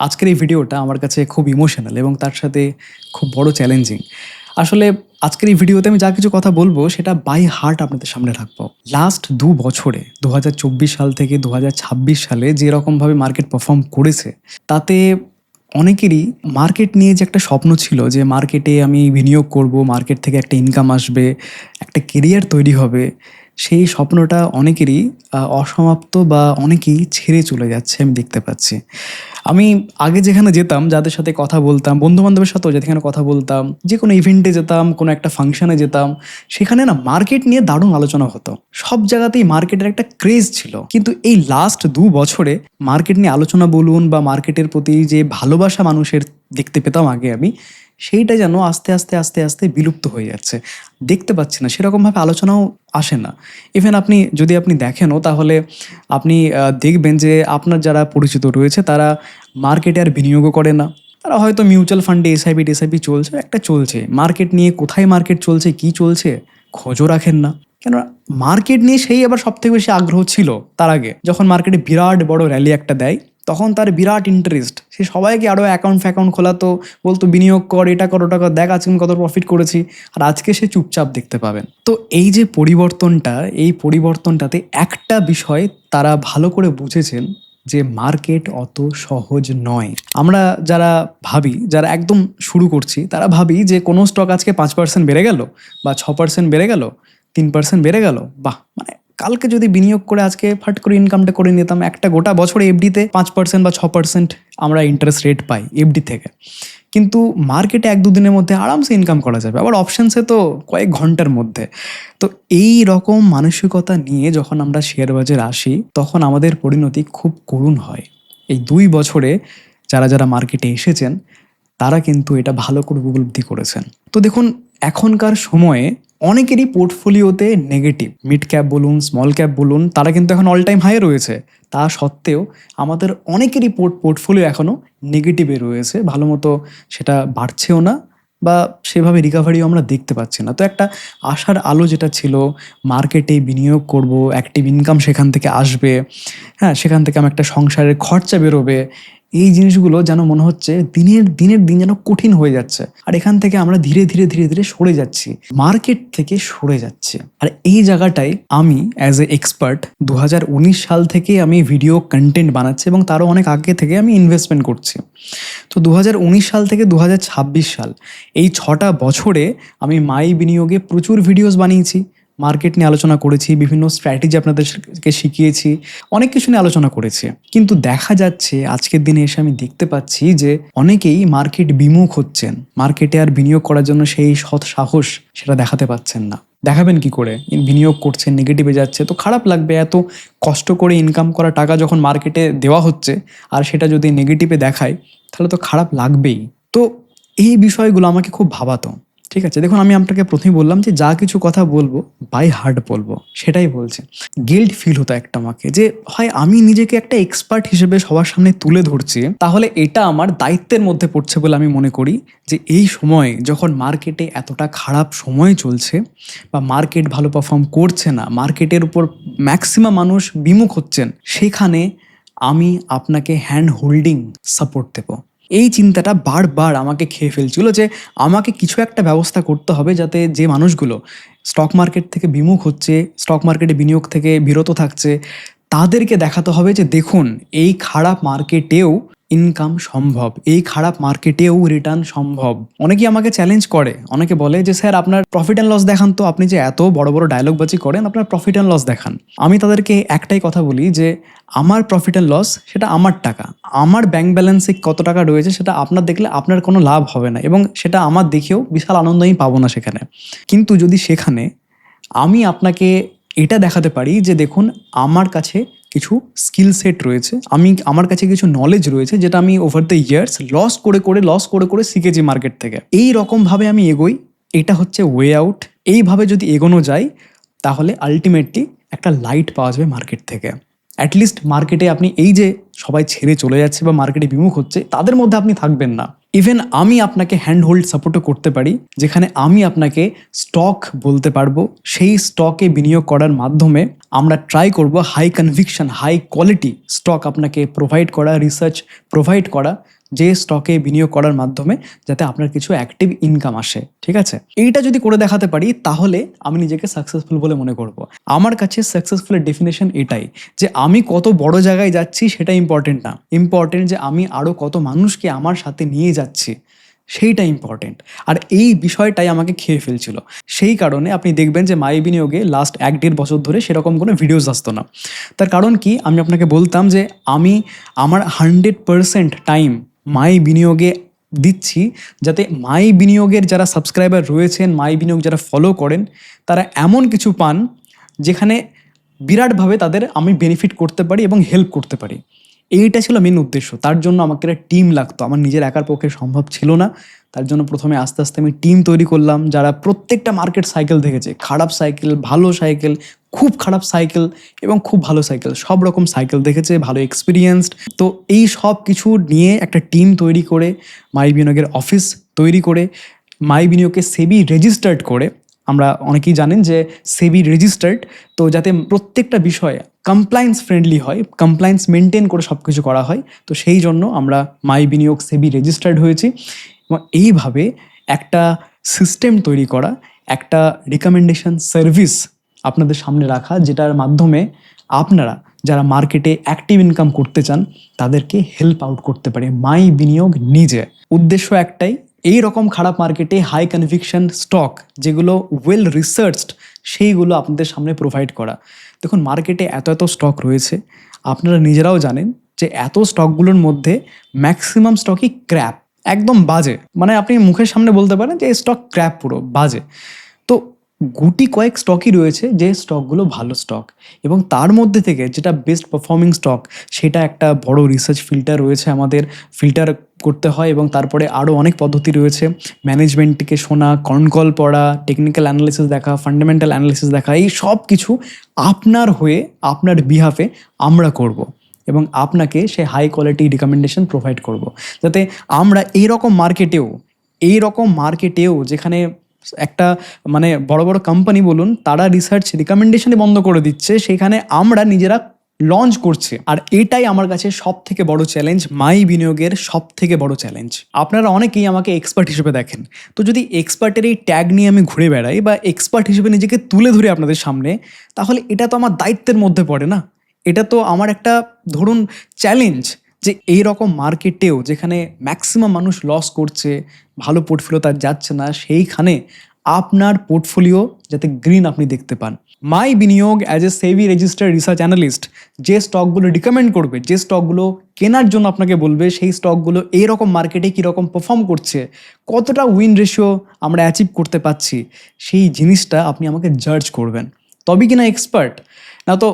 আজকের এই ভিডিওটা আমার কাছে খুব ইমোশনাল এবং তার সাথে খুব বড় চ্যালেঞ্জিং। আসলে আজকের এই ভিডিওতে আমি যা কিছু কথা বলবো সেটা বাই হার্ট আপনাদের সামনে রাখবো। লাস্ট ২ বছরে ২০২৪ সাল থেকে ২০২৬ সালে যেরকমভাবে মার্কেট পারফর্ম করেছে, তাতে অনেকেরই মার্কেট নিয়ে যে একটা স্বপ্ন ছিল যে মার্কেটে আমি বিনিয়োগ করব, মার্কেট থেকে একটা ইনকাম আসবে, একটা কেরিয়ার তৈরি হবে, সেই স্বপ্নটা অনেকেরই অসমাপ্ত বা অনেকেই ছেড়ে চলে যাচ্ছে আমি দেখতে পাচ্ছি। আমি আগে যেখানে যেতাম, যাদের সাথে কথা বলতাম, বন্ধু-বান্ধবের সাথেও যেখানে কথা বলতাম, যেকোনো ইভেন্টে যেতাম, কোনো একটা ফাংশনে যেতাম, সেখানে না মার্কেট নিয়ে দারুণ আলোচনা হতো। সব জায়গাতেই মার্কেটের একটা ক্রেজ ছিল। কিন্তু এই লাস্ট ২ বছরে মার্কেট নিয়ে আলোচনা বলুন বা মার্কেটের প্রতি যে ভালোবাসা মানুষের দেখতে পেতাম আগে আমি, সেইটা যেন আস্তে, আস্তে, আস্তে, আস্তে বিলুপ্ত হয়ে যাচ্ছে। দেখতে পাচ্ছি না, সেরকমভাবে আলোচনাও আসে না। ইভেন যদি আপনি দেখেনও তাহলে আপনি দেখবেন যে আপনার যারা পরিচিত রয়েছে তারা মার্কেটে আর বিনিয়োগও করে না। তারা হয়তো মিউচুয়াল ফান্ডে এসআইপি-টেসআইপি চলছে, একটা চলছে। মার্কেট নিয়ে কোথায় মার্কেট চলছে, কী চলছে খোঁজও রাখেন না। কেননা মার্কেট নিয়ে সেই আবার সবথেকে বেশি আগ্রহ ছিল তার আগে। যখন মার্কেটে বিরাট বড় র্যালি একটা দেয়, তখন তার বিরাট ইন্টারেস্ট। সে সবাইকে আরও অ্যাকাউন্ট খোলাতো, বলতো বিনিয়োগ কর, এটা কর, ওটা কর, দেখ আজকে আমি কত প্রফিট করেছি। আর আজকে সে চুপচাপ দেখতে পাবেন। তো এই যে পরিবর্তনটা, এই পরিবর্তনটাতে একটা বিষয় তারা ভালো করে বুঝেছেন যে মার্কেট অত সহজ নয়। আমরা যারা একদম শুরু করছি, তারা ভাবি যে কোনো স্টক আজকে ৫% বেড়ে গেল বা ৬% বেড়ে গেল, ৩% বেড়ে গেল, বাহ! মানে কালকে যদি বিনিয়োগ করে আজকে ফাট করে ইনকামটা করে নিতাম, একটা গোটা বছরে এফডিতে ৫% বা ৬% আমরা ইন্টারেস্ট রেট পাই এফডি থেকে। কিন্তু মার্কেটে ১-২ দিনের মধ্যে আরামসে ইনকাম করা যাবে, আবার অপশানসে তো কয়েক ঘন্টার মধ্যে। তো এই রকম মানসিকতা নিয়ে যখন আমরা শেয়ার বাজারে আসি, তখন আমাদের পরিণতি খুব করুণ হয়। এই ২ বছরে যারা মার্কেটে এসেছেন, তারা কিন্তু এটা ভালো করে উপলব্ধি করেছেন। তো দেখুন, এখনকার সময়ে অনেকেরই পোর্টফোলিওতে নেগেটিভ। মিড ক্যাপ বলুন, স্মল ক্যাপ বলুন, তারা কিন্তু এখন অল টাইম হাইয়ে রয়েছে। তা সত্ত্বেও আমাদের অনেকেরই পোর্টফোলিও এখনও নেগেটিভে রয়েছে। ভালো মতো সেটা বাড়ছেও না বা সেভাবে রিকভারিও আমরা দেখতে পাচ্ছি না। তো একটা আশার আলো যেটা ছিল, মার্কেটে বিনিয়োগ করব, অ্যাক্টিভ ইনকাম সেখান থেকে আসবে, হ্যাঁ, সেখান থেকে আমার একটা সংসারের খরচা বেরোবে, এই জিনিসগুলো যেন মনে হচ্ছে দিনের দিন যেন কঠিন হয়ে যাচ্ছে। আর এখান থেকে আমরা ধীরে ধীরে সরে যাচ্ছি, মার্কেট থেকে সরে যাচ্ছি। আর এই জায়গাটায় আমি অ্যাজ এ এক্সপার্ট ২০১৯ সাল থেকে আমি ভিডিও কন্টেন্ট বানাচ্ছি এবং তারও অনেক আগে থেকে আমি ইনভেস্টমেন্ট করছি। তো ২০১৯ সাল থেকে ২০২৬ সাল, এই ৬টা বছরে আমি মাই বিনিয়োগে প্রচুর ভিডিওস বানিয়েছি, মার্কেট নিয়ে আলোচনা করেছি, বিভিন্ন স্ট্র্যাটেজি আপনাদেরকে শিখিয়েছি, অনেক কিছু নিয়ে আলোচনা করেছি। কিন্তু দেখা যাচ্ছে আজকের দিনে এসে আমি দেখতে পাচ্ছি যে অনেকেই মার্কেট বিমুখ হচ্ছেন। মার্কেটে আর বিনিয়োগ করার জন্য সেই সৎ সাহস সেটা দেখাতে পাচ্ছেন না। দেখাবেন কি করে? বিনিয়োগ করছেন, নেগেটিভে যাচ্ছে, তো খারাপ লাগবে। এত কষ্ট করে ইনকাম করা টাকা যখন মার্কেটে দেওয়া হচ্ছে আর সেটা যদি নেগেটিভে দেখায়, তাহলে তো খারাপ লাগবেই। তো এই বিষয়গুলো আমাকে খুব ভাবাতো। ঠিক আছে, দেখুন, আমি আপনাকে প্রথমেই বললাম যে যা কিছু কথা বলবো বাই হার্ট বলবো, সেটাই বলছি। গিল্ট ফিল হতো একটা আমাকে, যে হয় আমি নিজেকে একটা এক্সপার্ট হিসেবে সবার সামনে তুলে ধরছি, তাহলে এটা আমার দায়িত্বের মধ্যে পড়ছে বলে আমি মনে করি যে এই সময় যখন মার্কেটে এতটা খারাপ সময় চলছে বা মার্কেট ভালো পারফর্ম করছে না, মার্কেটের উপর ম্যাক্সিমাম মানুষ বিমুখ হচ্ছেন, সেখানে আমি আপনাকে হ্যান্ড হোল্ডিং সাপোর্ট দেবো। এই চিন্তাটা বারবার আমাকে খেয়ে ফেলছিল যে আমাকে কিছু একটা ব্যবস্থা করতে হবে যাতে যে মানুষগুলো স্টক মার্কেট থেকে বিমুখ হচ্ছে, স্টক মার্কেটে বিনিয়োগ থেকে বিরত থাকছে, তাদেরকে দেখাতে হবে যে দেখুন, এই খারাপ মার্কেটেও ইনকাম সম্ভব, এই খারাপ মার্কেটেও রিটার্ন সম্ভব। অনেকেই আমাকে চ্যালেঞ্জ করে, অনেকে বলে যে স্যার আপনার প্রফিট অ্যান্ড লস দেখান তো, আপনি যে এত বড় বড় ডায়লগবাজি করেন, আপনার প্রফিট অ্যান্ড লস দেখান। আমি তাদেরকে একটাই কথা বলি যে আমার প্রফিট অ্যান্ড লস সেটা আমার টাকা, আমার ব্যাংক ব্যালেন্সে কত টাকা রয়েছে সেটা আপনার দেখলে আপনার কোনো লাভ হবে না, এবং সেটা আমার দেখেও বিশাল আনন্দ আমি পাবো না সেখানে। কিন্তু যদি সেখানে আমি আপনাকে এটা দেখাতে পারি যে দেখুন, আমার কাছে কিছু স্কিল সেট রয়েছে, আমার কাছে কিছু নলেজ রয়েছে, যেটা আমি ওভার দ্য ইয়ার্স লস করে করে শিখেছি মার্কেট থেকে, এই রকমভাবে আমি এগোই, এটা হচ্ছে ওয়ে আউট। এইভাবে যদি এগোনো যায়, তাহলে আলটিমেটলি একটা লাইট পাওয়া যাবে মার্কেট থেকে। অ্যাটলিস্ট মার্কেটে আপনি এই যে সবাই ছেড়ে চলে যাচ্ছে বা মার্কেটে বিমুখ হচ্ছে, তাদের মধ্যে আপনি থাকবেন না। ইভেন আমি আপনাকে হ্যান্ড হোল্ড সাপোর্টও করতে পারি, যেখানে আমি আপনাকে স্টক বলতে পারবো। সেই স্টকে বিনিয়োগ করার মাধ্যমে আমরা ট্রাই করব high conviction, high quality stock আপনাকে প্রোভাইড করা, রিসার্চ প্রোভাইড করা, যে স্টকে বিনিয়োগ করার মাধ্যমে যাতে আপনার কিছু অ্যাক্টিভ ইনকাম আসে। ঠিক আছে, এইটা যদি করে দেখাতে পারি তাহলে আমি নিজেকে সাকসেসফুল বলে মনে করব। আমার কাছে সাকসেসফুলের ডেফিনেশন এটাই, যে আমি কত বড় জায়গায় যাচ্ছি সেটা ইম্পর্টেন্ট না, ইম্পর্টেন্ট যে আমি আরও কত মানুষকে আমার সাথে নিয়ে যাচ্ছি, সেইটা ইম্পর্টেন্ট। আর এই বিষয়টাই আমাকে খেয়ে ফেলছিল। সেই কারণে আপনি দেখবেন যে মাই বিনিয়োগে লাস্ট 1-1.5 বছর ধরে সেরকম কোনো ভিডিওস আসতো না। তার কারণ কি, আমি আপনাকে বলতাম যে আমি আমার 100% টাইম মাই বিনিয়োগে দিচ্ছি, যাতে মাই বিনিয়োগের যারা সাবস্ক্রাইবার রয়েছেন, মাই বিনিয়োগ যারা ফলো করেন, তারা এমন কিছু পান যেখানে বিরাটভাবে তাদের আমি বেনিফিট করতে পারি এবং হেল্প করতে পারি। এইটা ছিল মেন উদ্দেশ্য। তার জন্য আমাকে একটা টিম লাগতো, আমার নিজের একার পক্ষে সম্ভব ছিল না। তার জন্য প্রথমে আস্তে আস্তে আমি টিম তৈরি করলাম, যারা প্রত্যেকটা মার্কেট সাইকেল দেখেছে, খারাপ সাইকেল, ভালো সাইকেল, খুব খারাপ সাইকেল এবং খুব ভালো সাইকেল, সব রকম সাইকেল দেখেছে, ভালো এক্সপিরিয়েন্সড। তো এই সব কিছু নিয়ে একটা টিম তৈরি করে, মাই বিনিয়োগের অফিস তৈরি করে, মাই বিনিয়োগকে সেবি রেজিস্টার্ড করে, আমরা অনেকেই জানেন যে সেবি রেজিস্টার্ড, তো যাতে প্রত্যেকটা বিষয়ে কমপ্লায়েন্স ফ্রেন্ডলি হয়, কমপ্লায়েন্স মেনটেন করে সব কিছু করা হয়, তো সেই জন্য আমরা মাই বিনিয়োগ সেবি রেজিস্টার্ড হয়েছি। এবং এইভাবে একটা সিস্টেম তৈরি করা, একটা রিকমেন্ডেশন সার্ভিস আপনাদের সামনে রাখা, যেটার মাধ্যমে আপনারা যারা মার্কেটে অ্যাক্টিভ ইনকাম করতে চান তাদেরকে হেল্প আউট করতে পারে মাই বিনিয়োগ নিজে। উদ্দেশ্য একটাই, এই রকম খারাপ মার্কেটে হাই কনভিকশন স্টক যেগুলো ওয়েল রিসার্চড, সেইগুলো আপনাদের সামনে প্রোভাইড করা। দেখুন, মার্কেটে এত এত স্টক রয়েছে, আপনারা নিজেরাও জানেন যে এত স্টকগুলোর মধ্যে ম্যাক্সিমাম স্টকই ক্র্যাপ, একদম বাজে। মানে আপনি মুখের সামনে বলতে পারেন যে এই স্টক ক্র্যাপ, পুরো বাজে। তো গুটি কয়েক স্টকই রয়েছে যে স্টকগুলো ভালো স্টক, এবং তার মধ্যে থেকে যেটা বেস্ট পারফর্মিং স্টক, সেটা একটা বড় রিসার্চ ফিল্টার রয়েছে, আমাদের ফিল্টার করতে হয়। এবং তারপরে আরও অনেক পদ্ধতি রয়েছে, ম্যানেজমেন্টকে শোনা, কল পড়া, টেকনিক্যাল অ্যানালিসিস দেখা, ফান্ডামেন্টাল অ্যানালিসিস দেখা, এই সব কিছু আপনার হয়ে, আপনার বিহাফে আমরা করব এবং আপনাকে সে হাই কোয়ালিটি রিকমেন্ডেশন প্রোভাইড করব, যাতে আমরা এইরকম মার্কেটেও যেখানে একটা মানে বড় বড় কোম্পানি বলুন, তারা রিসার্চ রিকমেন্ডেশনই বন্ধ করে দিচ্ছে, সেখানে আমরা নিজেরা লঞ্চ করছে। আর এটাই আমার কাছে সব থেকে বড় চ্যালেঞ্জ, মাই বিনিয়োগের সব থেকে বড় চ্যালেঞ্জ। আপনারা অনেকেই আমাকে এক্সপার্ট হিসেবে দেখেন, তো যদি এক্সপার্টের এই ট্যাগ নিয়ে আমি ঘুরে বেড়াই বা এক্সপার্ট হিসেবে নিজেকে তুলে ধরে আপনাদের সামনে, তাহলে এটা তো আমার দায়িত্বের মধ্যে পড়ে না, এটা তো আমার একটা ধরুন চ্যালেঞ্জ, যে এই রকম মার্কেটেও যেখানে ম্যাক্সিমাম মানুষ লস করছে, ভালো পোর্টফোলিও তার যাচ্ছে না, সেইখানে আপনার পোর্টফোলিও যাতে গ্রিন আপনি দেখতে পান। মাই বিনিয়োগ as a SEBI registered research analyst যে স্টকগুলো রিকমেন্ড করবে, যে স্টকগুলো কেনার জন্য আপনাকে বলবে, সেই স্টকগুলো এইরকম মার্কেটে কীরকম পারফর্ম করছে, কতটা উইন রেশিও আমরা অ্যাচিভ করতে পারছি, সেই জিনিসটা আপনি আমাকে জাজ করবেন, তবে কিনা এক্সপার্ট। না তো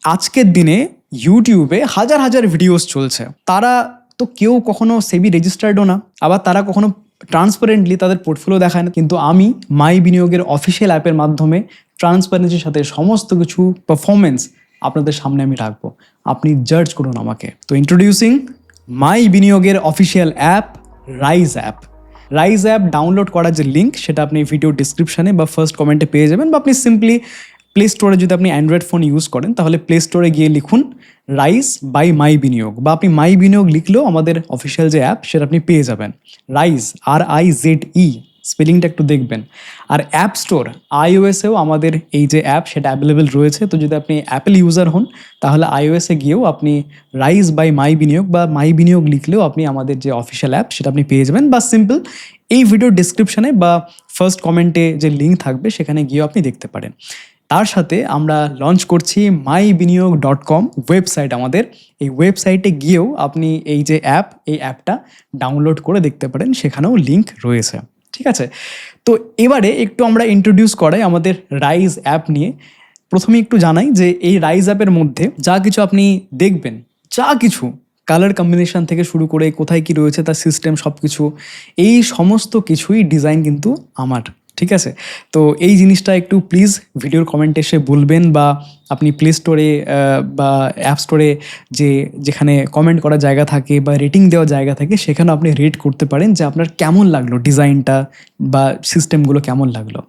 আজকের দিনে ইউটিউবে হাজার হাজার ভিডিওস চলছে, তারা তো কেউ কখনো সেবি রেজিস্টার্ডও না, আবার তারা কখনো ট্রান্সপারেন্টলি তাদের পোর্টফোলিও দেখায় না। কিন্তু আমি মাই বিনিয়োগের অফিসিয়াল অ্যাপের মাধ্যমে ট্রান্সপারেন্সির সাথে সমস্ত কিছু পারফরমেন্স আপনাদের সামনে আমি রাখবো, আপনি জাজ করুন আমাকে। তো ইন্ট্রোডিউসিং মাই বিনিয়োগের official app, rise app download করার যে লিঙ্ক, সেটা আপনি ভিডিও ডিসক্রিপশানে বা ফার্স্ট কমেন্টে পেয়ে যাবেন, বা আপনি সিম্পলি প্লে স্টোরে, যদি আপনি অ্যান্ড্রয়েড ফোন ইউজ করেন তাহলে প্লে স্টোরে গিয়ে লিখুন রাইজ বাই মাই বিনিয়োগ, বা আপনি মাই বিনিয়োগ লিখলেও আমাদের অফিসিয়াল যে অ্যাপ সেটা আপনি পেয়ে যাবেন। রাইজ, RIZE, স্পেলিংটা একটু দেখবেন। আর অ্যাপ স্টোর iOS-এও আমাদের এই যে অ্যাপ সেটা অ্যাভেলেবেল রয়েছে। তো যদি আপনি অ্যাপেল ইউজার হন তাহলে iOS-এ গিয়েও আপনি রাইজ বাই মাই বিনিয়োগ বা মাই বিনিয়োগ লিখলেও আপনি আমাদের যে অফিসিয়াল অ্যাপ সেটা আপনি পেয়ে যাবেন, বা সিম্পল এই ভিডিও ডিসক্রিপশানে বা ফার্স্ট কমেন্টে যে লিঙ্ক থাকবে সেখানে গিয়েও আপনি দেখতে পারেন। তার সাথে আমরা লঞ্চ করছি myBiniyog.com ওয়েবসাইট আমাদের, এই ওয়েবসাইটে গিয়েও আপনি এই যে অ্যাপ, এই অ্যাপটা ডাউনলোড করে দেখতে পারেন, সেখানেও লিঙ্ক রয়েছে। ঠিক আছে, তো এবারে একটু আমরা ইন্ট্রোডিউস করাই আমাদের রাইজ অ্যাপ নিয়ে। প্রথমে একটু জানাই যে এই রাইজ অ্যাপের মধ্যে যা কিছু আপনি দেখবেন, যা কিছু কালার কম্বিনেশন থেকে শুরু করে কোথায় কি রয়েছে তার সিস্টেম, সব কিছু, এই সমস্ত কিছুই ডিজাইন কিন্তু আমার। ঠিক আছে? তো এই জিনিসটা একটু প্লিজ ভিডিওর কমেন্টে এসে বলবেন, বা আপনি প্লে স্টোরে বা অ্যাপ স্টোরে যেখানে কমেন্ট করার জায়গা থাকে বা রেটিং দেওয়ার জায়গা থাকে, সেখানে আপনি রেট করতে পারেন যে আপনার কেমন লাগলো ডিজাইনটা বা সিস্টেমগুলো কেমন লাগলো।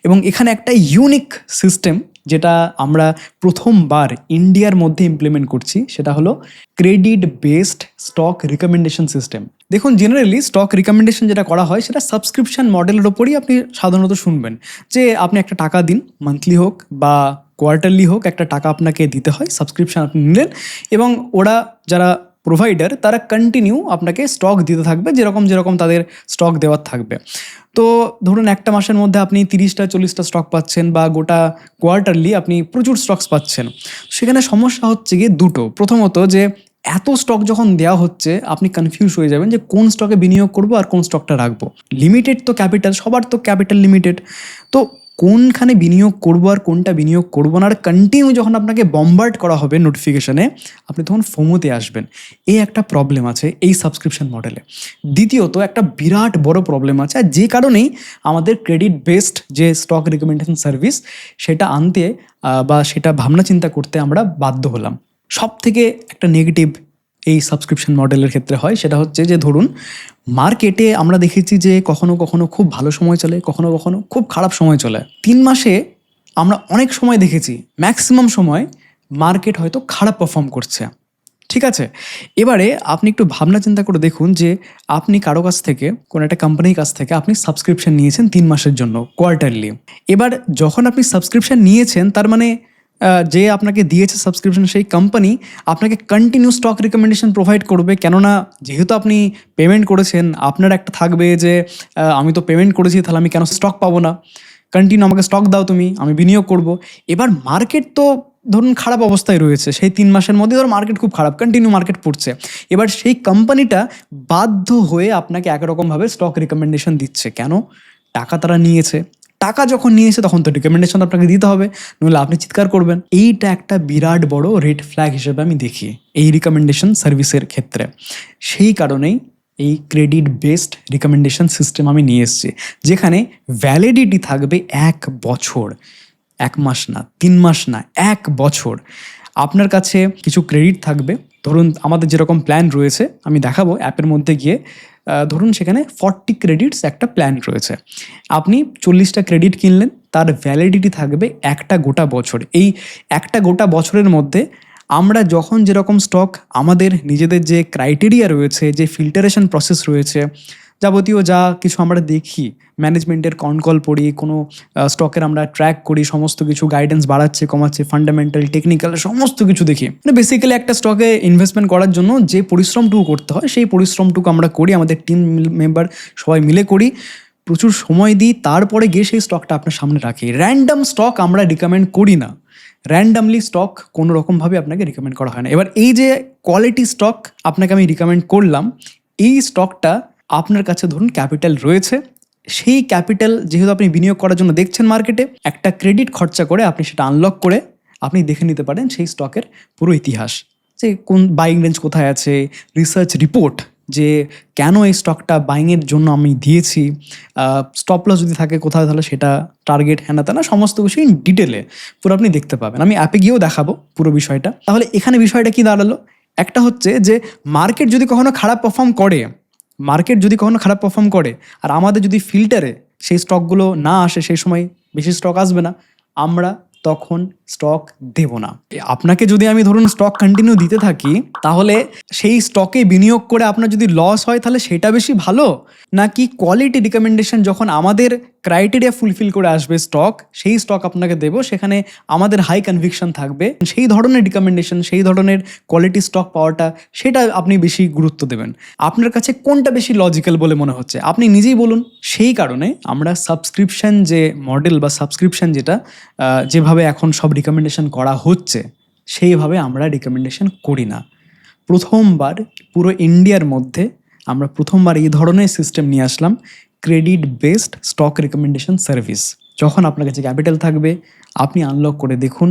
এবং এখানে একটা ইউনিক সিস্টেম যেটা আমরা প্রথমবার ইন্ডিয়ার মধ্যে ইমপ্লিমেন্ট করছি, সেটা হলো credit based stock recommendation system. দেখুন, জেনারেলি স্টক রিকমেন্ডেশন যেটা করা হয় সেটা সাবস্ক্রিপশন মডেলের ওপরই আপনি সাধারণত শুনবেন, যে আপনি একটা টাকা দিন, মান্থলি হোক বা কোয়ার্টারলি হোক, একটা টাকা আপনাকে দিতে হয়, সাবস্ক্রিপশন আপনি নিলেন, এবং ওরা যারা প্রোভাইডার তারা কন্টিনিউ আপনাকে স্টক দিতে থাকবে যেরকম যেরকম তাদের স্টক দেওয়ার থাকবে। তো ধরুন একটা মাসের মধ্যে আপনি 30টা 40টা স্টক পাচ্ছেন, বা গোটা কোয়ার্টারলি আপনি প্রচুর স্টকস পাচ্ছেন। সেখানে সমস্যা হচ্ছে গিয়ে দুটো। প্রথমত, যে এত স্টক যখন দেওয়া হচ্ছে আপনি কনফিউজ হয়ে যাবেন যে কোন স্টকে বিনিয়োগ করবো আর কোন স্টকটা রাখবো। লিমিটেড তো ক্যাপিটাল, সবার তো ক্যাপিটাল লিমিটেড, তো কোনখানে বিনিয়োগ করবো আর কোনটা বিনিয়োগ করবো না, আর কন্টিনিউ যখন আপনাকে বম্বার্ড করা হবে নোটিফিকেশনে, আপনি তখন ফোমোতে আসবেন। এই একটা প্রবলেম আছে এই সাবস্ক্রিপশন মডেলে। দ্বিতীয়ত, একটা বিরাট বড় প্রবলেম আছে, আর যে কারণেই আমাদের ক্রেডিট বেসড যে স্টক রিকমেন্ডেশন সার্ভিস সেটা আনতে বা সেটা ভাবনা চিন্তা করতে আমরা বাধ্য হলাম। সব থেকে একটা নেগেটিভ এই সাবস্ক্রিপশন মডেলের ক্ষেত্রে হয়, সেটা হচ্ছে যে ধরুন মার্কেটে আমরা দেখেছি যে কখনো কখনো খুব ভালো সময় চলে, কখনো কখনো খুব খারাপ সময় চলে। 3 মাসে আমরা অনেক সময় দেখেছি ম্যাক্সিমাম সময় মার্কেট হয়তো খারাপ পারফর্ম করছে। ঠিক আছে, এবারে আপনি একটু ভাবনা চিন্তা করে দেখুন যে আপনি কারো কাছ থেকে, কোনো একটা কোম্পানির কাছ থেকে আপনি সাবস্ক্রিপশন নিয়েছেন 3 মাসের জন্য কোয়ার্টারলি। এবার যখন আপনি সাবস্ক্রিপশন নিয়েছেন, তার মানে যে আপনাকে দিয়েছে সাবস্ক্রিপশন সেই কোম্পানি আপনাকে কন্টিনিউ স্টক রিকমেন্ডেশন প্রোভাইড করবে, কেননা যেহেতু আপনি পেমেন্ট করেছেন, আপনার একটা থাকবে যে আমি তো পেমেন্ট করেছি, তাহলে আমি কেন স্টক পাবো না, কন্টিনিউ আমাকে স্টক দাও তুমি, আমি বিনিয়োগ করব। এবার মার্কেট তো ধরুন খারাপ অবস্থায় রয়েছে, সেই 3 মাসের মধ্যে ধরুন মার্কেট খুব খারাপ, কন্টিনিউ মার্কেট পড়ছে। এবার সেই কোম্পানিটা বাধ্য হয়ে আপনাকে একরকমভাবে স্টক রিকমেন্ডেশন দিচ্ছে। কেন? টাকা তারা নিয়েছে, টাকা যখন নিয়েছে তখন তো রিকমেন্ডেশন আপনাকে দিতে হবে, নইলে আপনি চিৎকার করবেন। এইটা একটা বিরাট বড় রেড ফ্ল্যাগ হিসেবে আমি দেখি এই রিকমেন্ডেশন সার্ভিসের ক্ষেত্রে। সেই কারণেই এই ক্রেডিট বেসড রিকমেন্ডেশন সিস্টেম আমি নিয়ে এসেছি, যেখানে ভ্যালিডিটি থাকবে 1 বছর, 1 মাস না, 3 মাস না, 1 বছর। আপনার কাছে কিছু ক্রেডিট থাকবে, ধরুন আমাদের যেরকম প্ল্যান রয়েছে আমি দেখাবো অ্যাপের মধ্যে গিয়ে। ধরুন সেখানে 40 ক্রেডিটস একটা প্ল্যান রয়েছে, আপনি 40টা ক্রেডিট কিনলেন, তার ভ্যালিডিটি থাকবে একটা গোটা বছর। এই একটা গোটা বছরের মধ্যে আমরা যখন যেরকম স্টক, আমাদের নিজেদের যে ক্রাইটেরিয়া রয়েছে, যে ফিল্টারেশন প্রসেস রয়েছে, যাবতীয় যা কিছু আমরা দেখি, ম্যানেজমেন্টের কল পড়ি, কোনো স্টকের আমরা ট্র্যাক করি, সমস্ত কিছু গাইডেন্স বাড়াচ্ছে কমাচ্ছে, ফান্ডামেন্টাল টেকনিক্যাল সমস্ত কিছু দেখি। মানে বেসিক্যালি একটা স্টকে ইনভেস্টমেন্ট করার জন্য যে পরিশ্রমটুকু করতে হয় সেই পরিশ্রমটুকু আমরা করি, আমাদের টিম মেম্বার সবাই মিলে করি, প্রচুর সময় দিই, তারপরে গিয়ে সেই স্টকটা আপনার সামনে রাখি। র্যান্ডম স্টক আমরা রিকমেন্ড করি না, র্যান্ডামলি স্টক কোনো রকমভাবে আপনাকে রিকমেন্ড করা হয় না। এবার এই যে কোয়ালিটি স্টক আপনাকে আমি রিকমেন্ড করলাম, এই স্টকটা আপনার কাছে ধরুন ক্যাপিটাল রয়েছে, সেই ক্যাপিটাল যেহেতু আপনি বিনিয়োগ করার জন্য দেখছেন মার্কেটে, একটা ক্রেডিট খরচা করে আপনি সেটা আনলক করে আপনি দেখে নিতে পারেন সেই স্টকের পুরো ইতিহাস, যে কোন বাইং রেঞ্জ কোথায় আছে, রিসার্চ রিপোর্ট যে কেন এই স্টকটা বাইংয়ের জন্য আমি দিয়েছি, স্টপ লস যদি থাকে কোথায়, তাহলে সেটা টার্গেট হ্যানা ত্যানা সমস্ত কিছু ইন ডিটেলে পুরো আপনি দেখতে পাবেন। আমি অ্যাপে গিয়েও দেখাবো পুরো বিষয়টা। তাহলে এখানে বিষয়টা কি দাঁড়ালো? একটা হচ্ছে যে মার্কেট যদি কখনো খারাপ পারফর্ম করে, আর আমাদের যদি ফিল্টারে সেই স্টকগুলো না আসে, সেই সময় বেশি স্টক আসবে না, আমরা তখন স্টক দেব না। আপনাকে যদি আমি ধরুন স্টক কন্টিনিউ দিতে থাকি, তাহলে সেই স্টকে বিনিয়োগ করে আপনার যদি লস হয়, তাহলে সেটা বেশি ভালো, নাকি কোয়ালিটি রিকমেন্ডেশন যখন আমাদের ক্রাইটেরিয়া ফুলফিল করে আসবে স্টক, সেই স্টক আপনাকে দেবো, সেখানে আমাদের হাই কনভিকশন থাকবে, সেই ধরনের রিকমেন্ডেশন, সেই ধরনের কোয়ালিটি স্টক পাওয়াটা, সেটা আপনি বেশি গুরুত্ব দেবেন। আপনার কাছে কোনটা বেশি লজিক্যাল বলে মনে হচ্ছে আপনি নিজেই বলুন। সেই কারণে আমরা সাবস্ক্রিপশন যে মডেল বা সাবস্ক্রিপশন যেটা যেভাবে এখন সব রিকমেন্ডেশন করা হচ্ছে, সেইভাবে আমরা রিকমেন্ডেশন করি না। প্রথমবার পুরো ইন্ডিয়ার মধ্যে আমরা প্রথমবার এই ধরনের সিস্টেম নিয়ে আসলাম, credit based stock recommendation service. যখন আপনার কাছে ক্যাপিটাল থাকবে, আপনি আনলক করে দেখুন,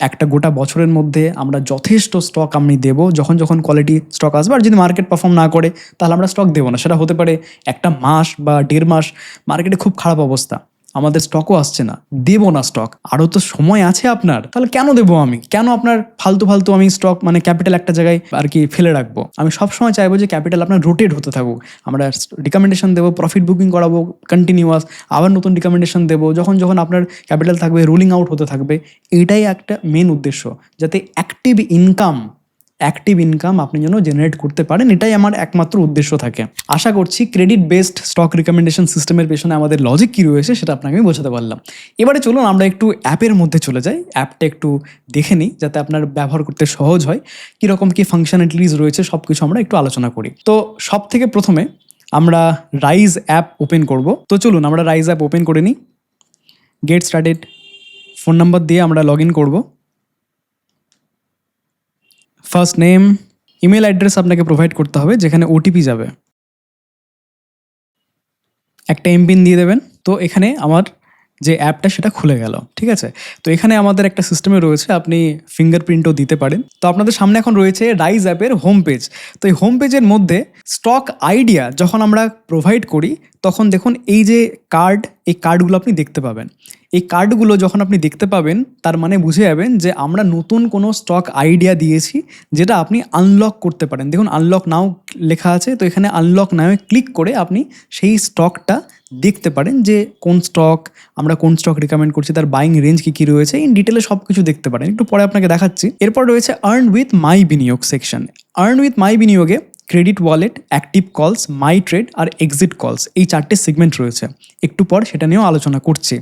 একটা গোটা বছরের মধ্যে আমরা যথেষ্ট স্টক আমি দেবো, যখন যখন কোয়ালিটি স্টক আসবে। আর যদি মার্কেট পারফর্ম না করে, তাহলে আমরা স্টক দেবো না। সেটা হতে পারে একটা মাস বা 1.5 মাস মার্কেটে খুব খারাপ অবস্থা, আমাদের স্টকও আসছে না, দেবো না স্টক, আরও তো সময় আছে আপনার, তাহলে কেন দেবো আমি, কেন আপনার ফালতু ফালতু আমি স্টক মানে ক্যাপিটাল একটা জায়গায় আর কি ফেলে রাখবো। আমি সবসময় চাইবো যে ক্যাপিটাল আপনার রোটেট হতে থাকুক, আমরা রিকমেন্ডেশন দেবো, প্রফিট বুকিং করাবো কন্টিনিউয়াস, আবার নতুন রিকমেন্ডেশন দেবো, যখন যখন আপনার ক্যাপিটাল থাকবে রোলিং আউট হতে থাকবে। এটাই একটা মেন উদ্দেশ্য, যাতে অ্যাক্টিভ ইনকাম আপনি যেন জেনারেট করতে পারেন, এটাই আমার একমাত্র উদ্দেশ্য থাকে। আশা করছি ক্রেডিট বেসড স্টক রিকমেন্ডেশন সিস্টেমের পেছনে আমাদের লজিক কী রয়েছে সেটা আপনাকে আমি বোঝাতে পারলাম। এবারে চলুন আমরা একটু অ্যাপের মধ্যে চলে যাই, অ্যাপটা একটু দেখে নিই যাতে আপনার ব্যবহার করতে সহজ হয়, কীরকম কী ফাংশনালিটিস রয়েছে সব কিছু আমরা একটু আলোচনা করি। তো সব থেকে প্রথমে আমরা রাইজ অ্যাপ ওপেন করব। তো চলুন আমরা রাইজ অ্যাপ ওপেন করে নিই। গেট স্টার্টেড, ফোন নাম্বার দিয়ে আমরা লগ ইন করবো। ফার্স্ট নেম, ইমেল অ্যাড্রেস আপনাকে প্রোভাইড করতে হবে যেখানে ওটিপি যাবে, একটা এমপিন দিয়ে দেবেন। তো এখানে আমার যে অ্যাপটা সেটা খুলে গেল, ঠিক আছে। তো এখানে আমাদের একটা সিস্টেমে রয়েছে, আপনি ফিঙ্গারপ্রিন্টও দিতে পারেন। তো আপনাদের সামনে এখন রয়েছে রাইজ অ্যাপের হোম পেজ। তো এই হোম পেজের মধ্যে স্টক আইডিয়া যখন আমরা প্রোভাইড করি তখন দেখুন এই যে এই কার্ডগুলো আপনি দেখতে পাবেন। এই কার্ডগুলো যখন আপনি দেখতে পাবেন তার মানে বুঝে যাবেন যে আমরা নতুন কোনো স্টক আইডিয়া দিয়েছি যেটা আপনি আনলক করতে পারেন। দেখুন আনলক নাও লেখা আছে, তো এখানে আনলক নাও ক্লিক করে আপনি সেই স্টকটা দেখতে পারেন যে কোন স্টক, আমরা কোন স্টক রিকমেন্ড করছি, তার বাইং রেঞ্জ কী রয়েছে, ইন ডিটেলে সব কিছু দেখতে পারেন। একটু পরে আপনাকে দেখাচ্ছি। এরপর রয়েছে আর্ন উইথ মাই বিনিয়োগ সেকশন। আর্ন উইথ মাই বিনিয়োগে ক্রেডিট ওয়ালেট, অ্যাক্টিভ কলস, মাই ট্রেড আর এক্সিট কলস, এই 4টে সেগমেন্ট রয়েছে। একটু পর সেটা নিয়েও আলোচনা করছি।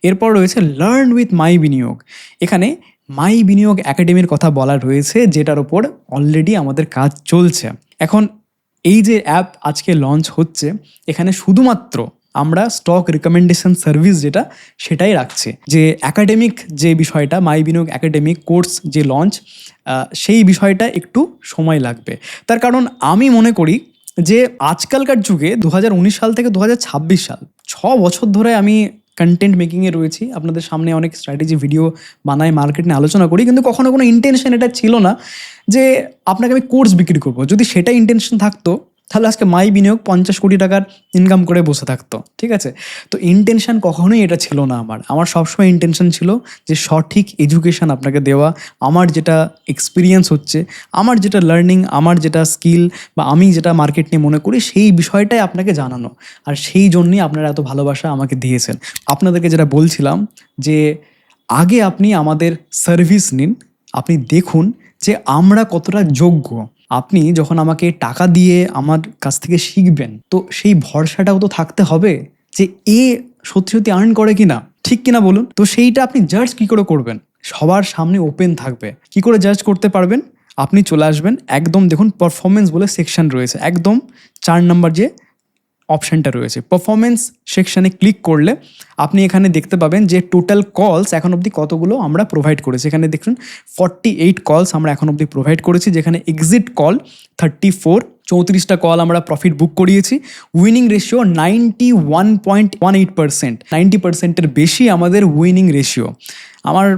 এরপর রয়েছে লার্ন উইথ মাই বিনিয়োগ। এখানে মাই বিনিয়োগ একাডেমির কথা বলা রয়েছে, যেটার ওপর অলরেডি আমাদের কাজ চলছে। এখন এই যে অ্যাপ আজকে লঞ্চ হচ্ছে, এখানে শুধুমাত্র আমরা স্টক রিকমেন্ডেশন সার্ভিস যেটা সেটাই রাখছি। যে একাডেমিক যে বিষয়টা, মাই বিনিয়োগ একাডেমিক কোর্স যে লঞ্চ, সেই বিষয়টা একটু সময় লাগবে। তার কারণ আমি মনে করি যে আজকালকার যুগে 2019 সাল থেকে 2026 সাল, 6 বছর ধরে আমি কন্টেন্ট মেকিংয়ে রয়েছি, আপনাদের সামনে অনেক স্ট্র্যাটেজি ভিডিও বানাই, মার্কেট নিয়ে আলোচনা করি, কিন্তু কখনো কোনো ইন্টেনশন এটা ছিল না যে আপনাকে আমি কোর্স বিক্রি করবো। যদি সেটা ইন্টেনশন থাকতো তাহলে আজকে মাই বিনিয়োগ 50 কোটি টাকার ইনকাম করে বসে থাকতো, ঠিক আছে। তো ইন্টেনশন কখনোই এটা ছিল না আমার সবসময় ইন্টেনশন ছিল যে সঠিক এডুকেশন আপনাকে দেওয়া, আমার যেটা এক্সপিরিয়েন্স হচ্ছে, আমার যেটা লার্নিং, আমার যেটা স্কিল বা আমি যেটা মার্কেট নিয়ে মনে করি সেই বিষয়টাই আপনাকে জানানো। আর সেই জন্যই আপনারা এত ভালোবাসা আমাকে দিয়েছেন। আপনাদেরকে যেটা বলছিলাম যে আগে আপনি আমাদের সার্ভিস নিন, আপনি দেখুন যে আমরা কতটা যোগ্য। আপনি যখন আমাকে টাকা দিয়ে আমার কাছ থেকে শিখবেন, তো সেই ভরসাটাও তো থাকতে হবে যে এ সত্যি সত্যি আর্ন করে কিনা, ঠিক কিনা বলুন। তো সেইটা আপনি জাজ কী করে করবেন? সবার সামনে ওপেন থাকবে। কি করে জাজ করতে পারবেন? আপনি চলে আসবেন একদম, দেখুন পারফরমেন্স বলে সেকশন রয়েছে, একদম 4 নম্বর যে অপশানটা রয়েছে পারফরমেন্স সেকশানে ক্লিক করলে আপনি এখানে দেখতে পাবেন যে টোটাল কলস এখন অবধি কতগুলো আমরা প্রোভাইড করেছি। এখানে দেখুন 48 কলস আমরা এখন অবধি প্রোভাইড করেছি, যেখানে এক্সিট কল 34, 34টা কল আমরা প্রফিট বুক করিয়েছি। উইনিং রেশিও 91.18%, 90%-এর বেশি আমাদের উইনিং রেশিও। আমার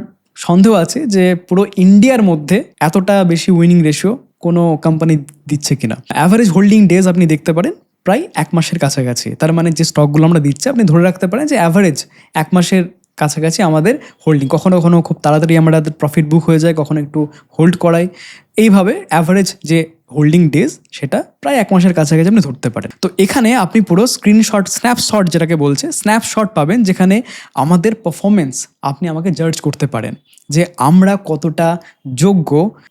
সন্দেহ আছে যে পুরো ইন্ডিয়ার মধ্যে এতটা বেশি উইনিং রেশিও কোনো কোম্পানি দিচ্ছে কিনা। অ্যাভারেজ হোল্ডিং ডেজ আপনি দেখতে পারেন প্রায় 1 মাসের কাছাকাছি। তার মানে যে স্টকগুলো আমরা দিচ্ছি আপনি ধরে রাখতে পারেন যে অ্যাভারেজ 1 মাসের কাছাকাছি আমাদের হোল্ডিং। কখনো কখনো খুব তাড়াতাড়ি আমাদের প্রফিট বুক হয়ে যায়, কখনো একটু হোল্ড করাই। এইভাবে অ্যাভারেজ যে হোল্ডিং ডেজ সেটা প্রায় 1 মাসের কাছাকাছি আপনি ধরতে পারেন। তো এখানে আপনি পুরো স্ক্রিনশট, স্ন্যাপশট যেটাকে বলছে, স্ন্যাপশট পাবেন, যেখানে আমাদের পারফরমেন্স আপনি আমাকে জাজ করতে পারেন যে আমরা কতটা যোগ্য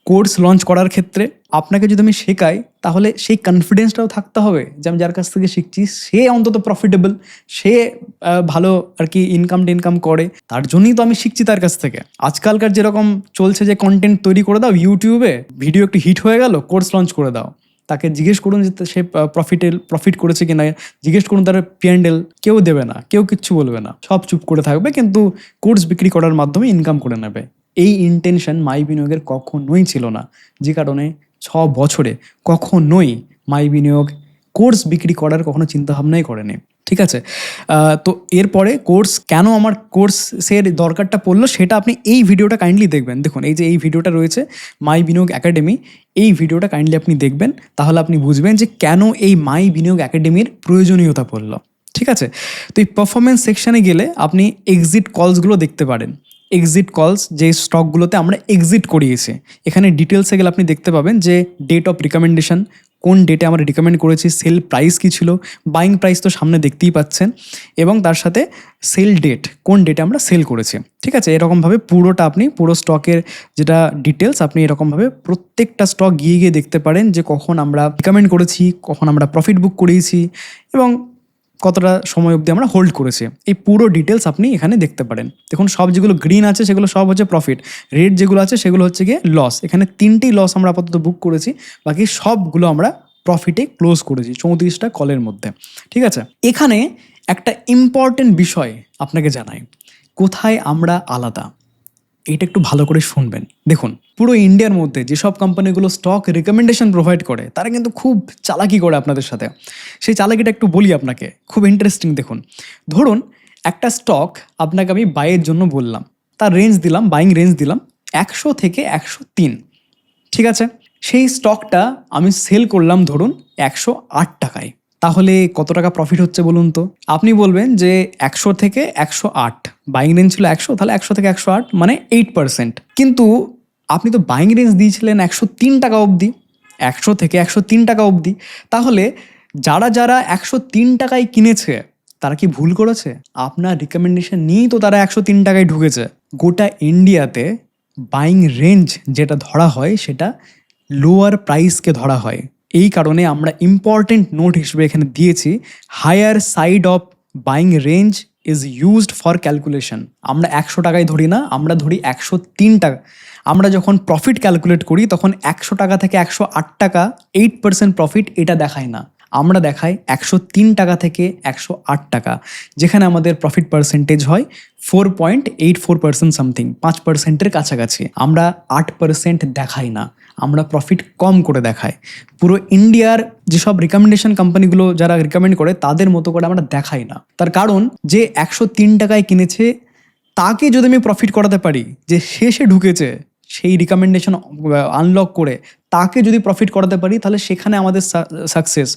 কোর্স লঞ্চ করার ক্ষেত্রে। আপনাকে যদি আমি শেখাই তাহলে সেই কনফিডেন্সটাও থাকতে হবে যে আমি যার কাছ থেকে শিখছি সে অন্তত প্রফিটেবল, সে ভালো আর কি ইনকাম করে, তার জন্যই তো আমি শিখছি তার কাছ থেকে। আজকালকার যেরকম চলছে যে কন্টেন্ট তৈরি করে দাও ইউটিউবে, ভিডিও একটু হিট হয়ে গেল, কোর্স লঞ্চ করে দাও, তাকে জিজ্ঞেস করুন যে সে প্রফিট করেছে কিনা, জিজ্ঞেস করুন তার P&L, কেউ দেবে না, কেউ কিচ্ছু বলবে না, সব চুপ করে থাকবে, কিন্তু কোর্স বিক্রি করার মাধ্যমে ইনকাম করে নেবে। এই ইন্টেনশন মাই বিনিয়োগের কখনোই ছিল না, যে কারণে 6 বছরে কখনোই মাই বিনিয়োগ কোর্স বিক্রি করার কখনো চিন্তাভাবনাই করেনি, ঠিক আছে। তো এরপরে কেন আমার কোর্সের দরকারটা পড়লো সেটা আপনি এই ভিডিওটা কাইন্ডলি দেখবেন। দেখুন এই যে এই ভিডিওটা রয়েছে মাই বিনিয়োগ একাডেমি, এই ভিডিওটা কাইন্ডলি আপনি দেখবেন, তাহলে আপনি বুঝবেন যে কেন এই মাই বিনিয়োগ একাডেমির প্রয়োজনীয়তা পড়লো। ঠিক আছে? তো এই পারফরমেন্স সেকশানে গেলে আপনি এক্সিট কলসগুলো দেখতে পারেন। এক্সিট কলস যে স্টকগুলোতে আমরা এক্সিট করিয়েছি, এখানে ডিটেলসে গেলে আপনি দেখতে পাবেন যে ডেট অফ রিকমেন্ডেশন, কোন ডেটে আমরা রিকমেন্ড করেছি, সেল প্রাইস কী ছিল, বাইং প্রাইস তো সামনে দেখতেই পাচ্ছেন, এবং তার সাথে সেল ডেট, কোন ডেটে আমরা সেল করেছি। ঠিক আছে, এরকমভাবে পুরোটা আপনি পুরো স্টকের যেটা ডিটেলস আপনি এরকমভাবে প্রত্যেকটা স্টক গিয়ে গিয়ে দেখতে পারেন যে কখন আমরা রিকমেন্ড করেছি, কখন আমরা প্রফিট বুক করিয়েছি এবং কতটা সময় অবধি আমরা হোল্ড করেছি। এই পুরো ডিটেলস আপনি এখানে দেখতে পারেন। দেখুন সব যেগুলো গ্রিন আছে সেগুলো সব হচ্ছে প্রফিট, রেড যেগুলো আছে সেগুলো হচ্ছে গিয়ে লস। এখানে 3টি লস আমরা আপাতত বুক করেছি, বাকি সবগুলো আমরা প্রফিটে ক্লোজ করেছি 34টা কলের মধ্যে। ঠিক আছে, এখানে একটা ইম্পর্টেন্ট বিষয় আপনাকে জানাই, কোথায় আমরা আলাদা, এইটা একটু ভালো করে শুনবেন। দেখুন পুরো ইন্ডিয়ার মধ্যে যেসব কোম্পানিগুলো স্টক রিকমেন্ডেশন প্রোভাইড করে তারা কিন্তু খুব চালাকি করে আপনাদের সাথে। সেই চালাকিটা একটু বলি আপনাকে, খুব ইন্টারেস্টিং। দেখুন ধরুন একটা স্টক আপনাকে আমি বাইয়ের জন্য বললাম, তার রেঞ্জ দিলাম, বাইং রেঞ্জ দিলাম 100 থেকে 103। ঠিক আছে, সেই স্টকটা আমি সেল করলাম ধরুন 108 টাকায়। তাহলে কত টাকা প্রফিট হচ্ছে বলুন তো? আপনি বলবেন যে 100 থেকে 108, বাইং রেঞ্জ ছিল 100, তাহলে 100 থেকে 108 মানে 8%। কিন্তু আপনি তো বাইং রেঞ্জ দিয়েছিলেন 103 টাকা অবধি, 100 থেকে 103 টাকা অবধি। তাহলে যারা যারা 103 টাকায় কিনেছে তারা কি ভুল করেছে? আপনার রিকমেন্ডেশন নিয়েই তো তারা 103 টাকায় ঢুকেছে। গোটা ইন্ডিয়াতে বাইং রেঞ্জ যেটা ধরা হয় সেটা লোয়ার প্রাইসকে ধরা হয়। এই কারণে আমরা ইম্পর্টেন্ট নোট হিসেবে এখানে দিয়েছি, higher side of buying range is used for calculation. আমরা 100 টাকায় ধরি না, আমরা ধরি 103 টাকা। আমরা যখন প্রফিট ক্যালকুলেট করি তখন 100 টাকা থেকে 108 টাকা 8% প্রফিট এটা দেখায় না, আমরা দেখাই 103 টাকা থেকে 108 টাকা, যেখানে আমাদের প্রফিট পার্সেন্টেজ হয় 4.84% সামথিং, 5%-এর কাছাকাছি। আমরা 8% দেখাই না, আমরা প্রফিট কম করে দেখাই। পুরো ইন্ডিয়ার যেসব রিকমেন্ডেশন কোম্পানিগুলো যারা রিকমেন্ড করে তাদের মতো করে আমরা দেখাই না। তার কারণ যে 103 টাকায় কিনেছে তাকে যদি আমি প্রফিট করাতে পারি, যে শেষে ঢুকেছে সেই রিকমেন্ডেশন আনলক করে তাকে যদি প্রফিট করাতে পারি, তাহলে সেখানে আমাদের সাকসেস।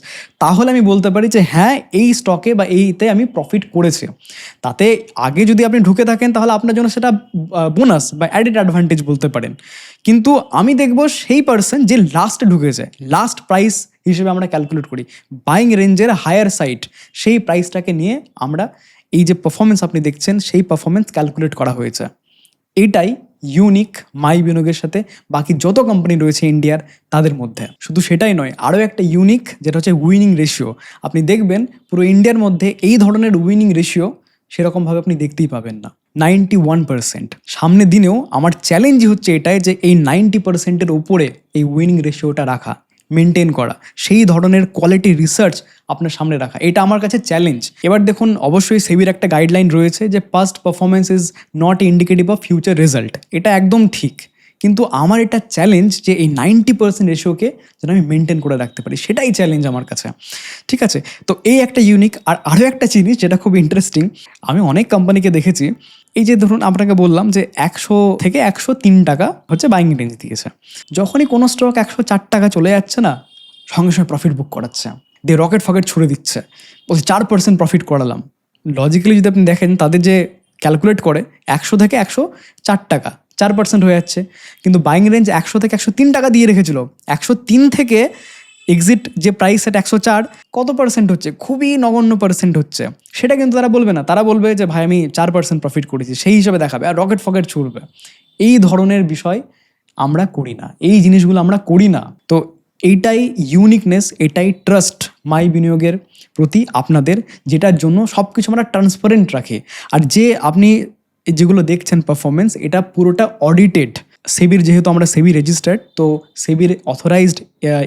তাহলে আমি বলতে পারি যে হ্যাঁ এই স্টকে বা এইতে আমি প্রফিট করেছি। তাতে আগে যদি আপনি ঢুকে থাকেন তাহলে আপনার জন্য সেটা বোনাস বা অ্যাডেড অ্যাডভান্টেজ বলতে পারেন। কিন্তু আমি দেখব সেই পার্সন যে লাস্টে ঢুকেছে, লাস্ট প্রাইস হিসেবে আমরা ক্যালকুলেট করি বাইং রেঞ্জের হায়ার সাইড, সেই প্রাইসটাকে নিয়ে আমরা এই যে পারফরমেন্স আপনি দেখছেন সেই পারফরমেন্স ক্যালকুলেট করা হয়েছে। এটাই ইউনিক মাই বিনিয়োগের সাথে বাকি যত কোম্পানি রয়েছে ইন্ডিয়ার তাদের মধ্যে। শুধু সেটাই নয়, আরও একটা ইউনিক যেটা হচ্ছে উইনিং রেশিও। আপনি দেখবেন পুরো ইন্ডিয়ার মধ্যে এই ধরনের উইনিং রেশিও সেরকমভাবে আপনি দেখতেই পাবেন না, 91%। সামনের দিনেও আমার চ্যালেঞ্জই হচ্ছে এটাই যে এই 90%-এর উপরে এই উইনিং রেশিওটা রাখা, মেনটেন করা, সেই ধরনের কোয়ালিটি রিসার্চ আপনার সামনে রাখা, এটা আমার কাছে চ্যালেঞ্জ। এবার দেখুন অবশ্যই সেবির একটা গাইডলাইন রয়েছে যে past performance is not indicative of future result, এটা একদম ঠিক। কিন্তু আমার এটা চ্যালেঞ্জ যে এই 90% রেশিওকে যেন আমি মেনটেন করে রাখতে পারি, সেটাই চ্যালেঞ্জ আমার কাছে। ঠিক আছে, তো এই একটা ইউনিক। আর আরও একটা জিনিস যেটা খুব ইন্টারেস্টিং, আমি অনেক কোম্পানিকে দেখেছি, এই যে ধরুন আপনাকে বললাম যে 100 থেকে 103 টাকা হচ্ছে বাইং রেঞ্জ দিয়েছে, যখনই কোনো স্টক 104 টাকা চলে যাচ্ছে না, সঙ্গে সঙ্গে প্রফিট বুক করাচ্ছে, দিয়ে রকেট ফকেট ছুড়ে দিচ্ছে, বলছে 4% প্রফিট করালাম। লজিক্যালি যদি আপনি দেখেন তাদের যে ক্যালকুলেট করে 100 থেকে 104 টাকা 4% হয়ে যাচ্ছে, কিন্তু বাইং রেঞ্জ 100 থেকে 103 টাকা দিয়ে রেখেছিল, 103 থেকে এক্সিট যে প্রাইস সেটা 104, কত পার্সেন্ট হচ্ছে? খুবই নগণ্য পার্সেন্ট হচ্ছে। সেটা কিন্তু তারা বলবে না, তারা বলবে যে ভাই আমি 4% প্রফিট করেছি, সেই হিসাবে দেখাবে আর রকেট ফকেট ছুড়বে। এই ধরনের বিষয় আমরা করি না, এই জিনিসগুলো আমরা করি না। তো এইটাই ইউনিকনেস, এটাই ট্রাস্ট মাই বিনিয়োগের প্রতি আপনাদের, যেটার জন্য সব কিছু আমরা ট্রান্সপারেন্ট রাখি। আর যে আপনি যেগুলো দেখছেন পারফরমেন্স, এটা পুরোটা অডিটেড। সেবির যেহেতু আমরা সেবি রেজিস্টার্ড, তো সেবির অথরাইজড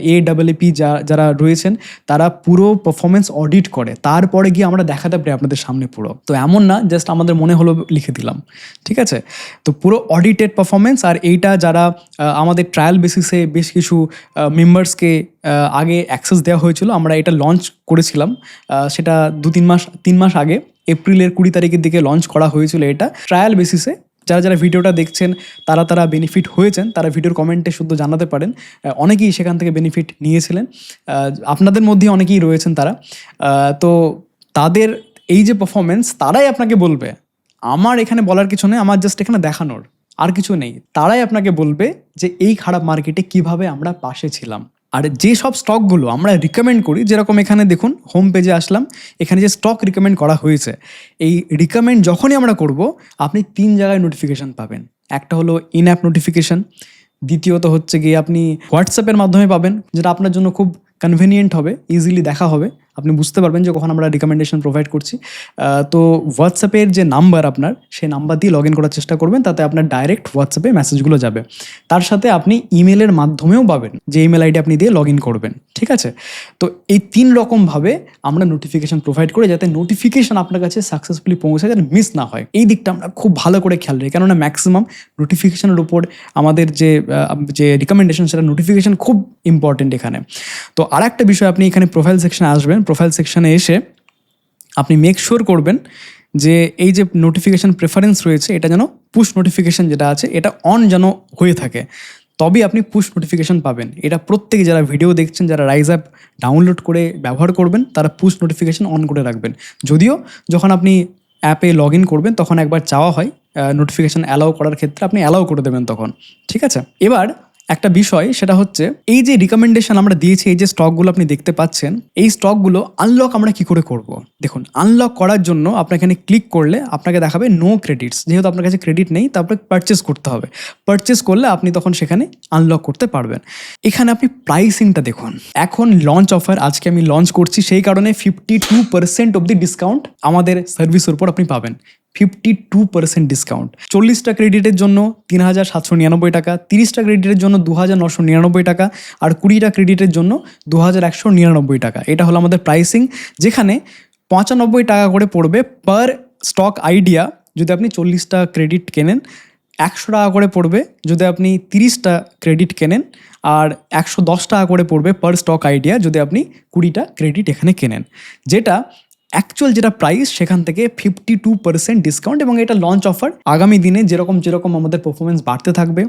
AAAP যারা রয়েছেন তারা পুরো পারফরমেন্স অডিট করে, তারপরে গিয়ে আমরা দেখাতে পারি আপনাদের সামনে পুরো। তো এমন না জাস্ট আমাদের মনে হলো লিখে দিলাম, ঠিক আছে? তো পুরো অডিটেড পারফরমেন্স। আর এইটা যারা আমাদের ট্রায়াল বেসিসে বেশ কিছু মেম্বার্সকে আগে অ্যাক্সেস দেওয়া হয়েছিল, আমরা এটা লঞ্চ করেছিলাম, সেটা 3 মাস আগে এপ্রিলের 20 তারিখের দিকে লঞ্চ করা হয়েছিল এটা ট্রায়াল বেসিসে। যারা যারা ভিডিওটা দেখছেন তারা বেনিফিট হয়েছেন, তারা ভিডিওর কমেন্টে শুধু জানাতে পারেন। অনেকেই সেখান থেকে বেনিফিট নিয়েছিলেন, আপনাদের মধ্যে অনেকেই রয়েছেন তারা। তো তাদের এই যে পারফরমেন্স, তারাই আপনাকে বলবে। আমার এখানে বলার কিছু নেই, আমার জাস্ট এখানে দেখানোর, আর কিছু নেই। তারাই আপনাকে বলবে যে এই খারাপ মার্কেটে কিভাবে আমরা পাশে ছিলাম। আর যে সব স্টকগুলো আমরা রিকমেন্ড করি, যেরকম এখানে দেখুন হোম পেজে আসলাম, এখানে যে স্টক রিকমেন্ড করা হয়েছে, এই রিকমেন্ড যখনই আমরা করব আপনি 3 জায়গায় নোটিফিকেশান পাবেন। একটা হলো ইন অ্যাপ নোটিফিকেশান, দ্বিতীয়ত হচ্ছে গিয়ে আপনি হোয়াটসঅ্যাপের মাধ্যমে পাবেন, যেটা আপনার জন্য খুব কনভিনিয়েন্ট হবে, ইজিলি দেখা হবে, আপনি বুঝতে পারবেন যে কখন আমরা রিকমেন্ডেশন প্রোভাইড করছি। তো হোয়াটসঅ্যাপের যে নাম্বার আপনার, সেই নাম্বার দিয়ে লগ ইন করার চেষ্টা করবেন, তাতে আপনার ডাইরেক্ট হোয়াটসঅ্যাপে মেসেজগুলো যাবে। তার সাথে আপনি ইমেলের মাধ্যমেও পাবেন, যে ইমেল আইডি আপনি দিয়ে লগ ইন করবেন, ঠিক আছে? তো এই 3 রকমভাবে আমরা নোটিফিকেশান প্রোভাইড করি, যাতে নোটিফিকেশান আপনার কাছে সাকসেসফুলি পৌঁছায়, যাতে মিস না হয়। এই দিকটা আমরা খুব ভালো করে খেয়াল রাখি, কেননা ম্যাক্সিমাম নোটিফিকেশানের উপর আমাদের যে রিকমেন্ডেশন, সেটা নোটিফিকেশান খুব ইম্পর্টেন্ট এখানে। তো আর একটা বিষয়, আপনি এখানে প্রোফাইল সেকশনে আসবেন, প্রোফাইল সেকশনে এসে আপনি মেক শিওর করবেন যে এই যে নোটিফিকেশান প্রেফারেন্স রয়েছে, এটা যেন পুশ নোটিফিকেশান যেটা আছে এটা অন যেন হয়ে থাকে, তবেই আপনি পুশ নোটিফিকেশান পাবেন। এটা প্রত্যেকে যারা ভিডিও দেখছেন, যারা রাইজ অ্যাপ ডাউনলোড করে ব্যবহার করবেন, তারা পুশ নোটিফিকেশান অন করে রাখবেন। যদিও যখন আপনি অ্যাপে লগ ইন করবেন তখন একবার চাওয়া হয় নোটিফিকেশান অ্যালাউ করার ক্ষেত্রে, আপনি অ্যালাউ করে দেবেন তখন, ঠিক আছে? এবার একটা বিষয়, সেটা হচ্ছে এই যে রিকমেন্ডেশন আমরা দিয়েছি, এই যে স্টকগুলো আপনি দেখতে পাচ্ছেন, এই স্টকগুলো আনলক আমরা কি করে করব? দেখুন, আনলক করার জন্য আপনার এখানে ক্লিক করলে আপনাকে দেখাবে নো ক্রেডিটস। যেহেতু আপনার কাছে ক্রেডিট নেই, তারপরে পারচেস করতে হবে। পারচেস করলে আপনি তখন সেখানে আনলক করতে পারবেন। এখানে আপনি প্রাইসিংটা দেখুন, এখন লঞ্চ অফার আজকে আমি লঞ্চ করছি, সেই কারণে 52% অব দি ডিসকাউন্ট আমাদের সার্ভিসের উপর আপনি পাবেন। 52% ডিসকাউন্ট। 40টা ক্রেডিটের জন্য 3,799 টাকা, 30টা ক্রেডিটের জন্য 2,999 টাকা, আর 20টা ক্রেডিটের জন্য 2,199 টাকা। এটা হলো আমাদের প্রাইসিং, যেখানে 95 টাকা করে পড়বে পার স্টক আইডিয়া যদি আপনি 40টা ক্রেডিট কেনেন, 100 টাকা করে পড়বে যদি আপনি 30টা ক্রেডিট কেনেন, আর 110 টাকা করে পড়বে পার স্টক আইডিয়া যদি আপনি 20টা ক্রেডিট এখানে কেনেন। যেটা অ্যাকচুয়াল যেটা প্রাইস, সেখান থেকে 52% ডিসকাউন্ট। এবং এটা লঞ্চ অফার, আগামী দিনে যেরকম যেরকম আমাদের পারফরমেন্স বাড়তে থাকবে,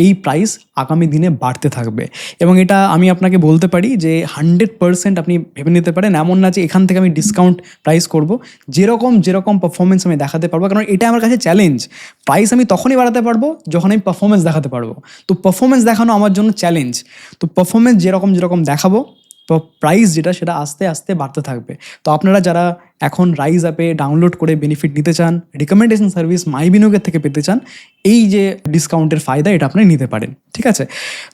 এই প্রাইস আগামী দিনে বাড়তে থাকবে। এবং এটা আমি আপনাকে বলতে পারি যে 100% আপনি ভেবে নিতে পারেন, এমন না যে এখান থেকে আমি ডিসকাউন্ট প্রাইস করব। যেরকম যেরকম পারফরমেন্স আমি দেখাতে পারবো, কারণ এটা আমার কাছে চ্যালেঞ্জ। প্রাইস আমি তখনই বাড়াতে পারবো যখন আমি পারফরমেন্স দেখাতে পারবো। তো পারফরমেন্স দেখানো আমার জন্য চ্যালেঞ্জ। তো পারফরমেন্স যেরকম যেরকম দেখাবো, তো প্রাইস যেটা, সেটা আস্তে আস্তে বাড়তে থাকবে। তো আপনারা যারা এখন রাইজ অ্যাপে ডাউনলোড করে বেনিফিট নিতে চান, রিকমেন্ডেশন সার্ভিস মাই বিনিয়োগের থেকে পেতে চান, এই যে ডিসকাউন্টের ফায়দা, এটা আপনি নিতে পারেন, ঠিক আছে?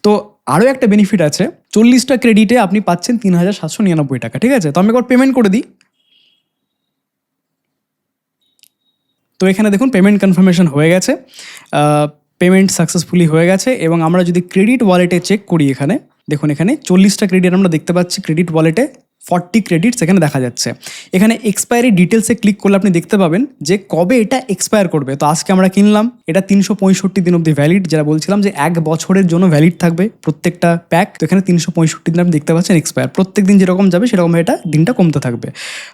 তো আরও একটা বেনিফিট আছে, 40টা ক্রেডিটে আপনি পাচ্ছেন 3,799 টাকা, ঠিক আছে? তো আমি একবার পেমেন্ট করে দিই। তো এখানে দেখুন পেমেন্ট কনফার্মেশন হয়ে গেছে, পেমেন্ট সাকসেসফুলি হয়ে গেছে। এবং আমরা যদি ক্রেডিট ওয়ালেটে চেক করি, এখানে দেখুন, এখানে 40টা ক্রেডিট আমরা দেখতে পাচ্ছি, ক্রেডিট ওয়ালেটে 40 ক্রেডিটস এখানে দেখা যাচ্ছে। এখানে এক্সপায়ারি ডিটেলসে ক্লিক করলে আপনি দেখতে পাবেন যে কবে এটা এক্সপায়ার করবে। তো আজকে আমরা কিনলাম, এটা 365 দিন অবধি ভ্যালিড, যেটা বলছিলাম যে 1 বছরের জন্য ভ্যালিড থাকবে প্রত্যেকটা প্যাক। তো এখানে 365 দিন আপনি দেখতে পাচ্ছেন এক্সপায়ার, প্রত্যেক দিন যেরকম যাবে সেরকম এটা দিনটা কমতে থাকবে।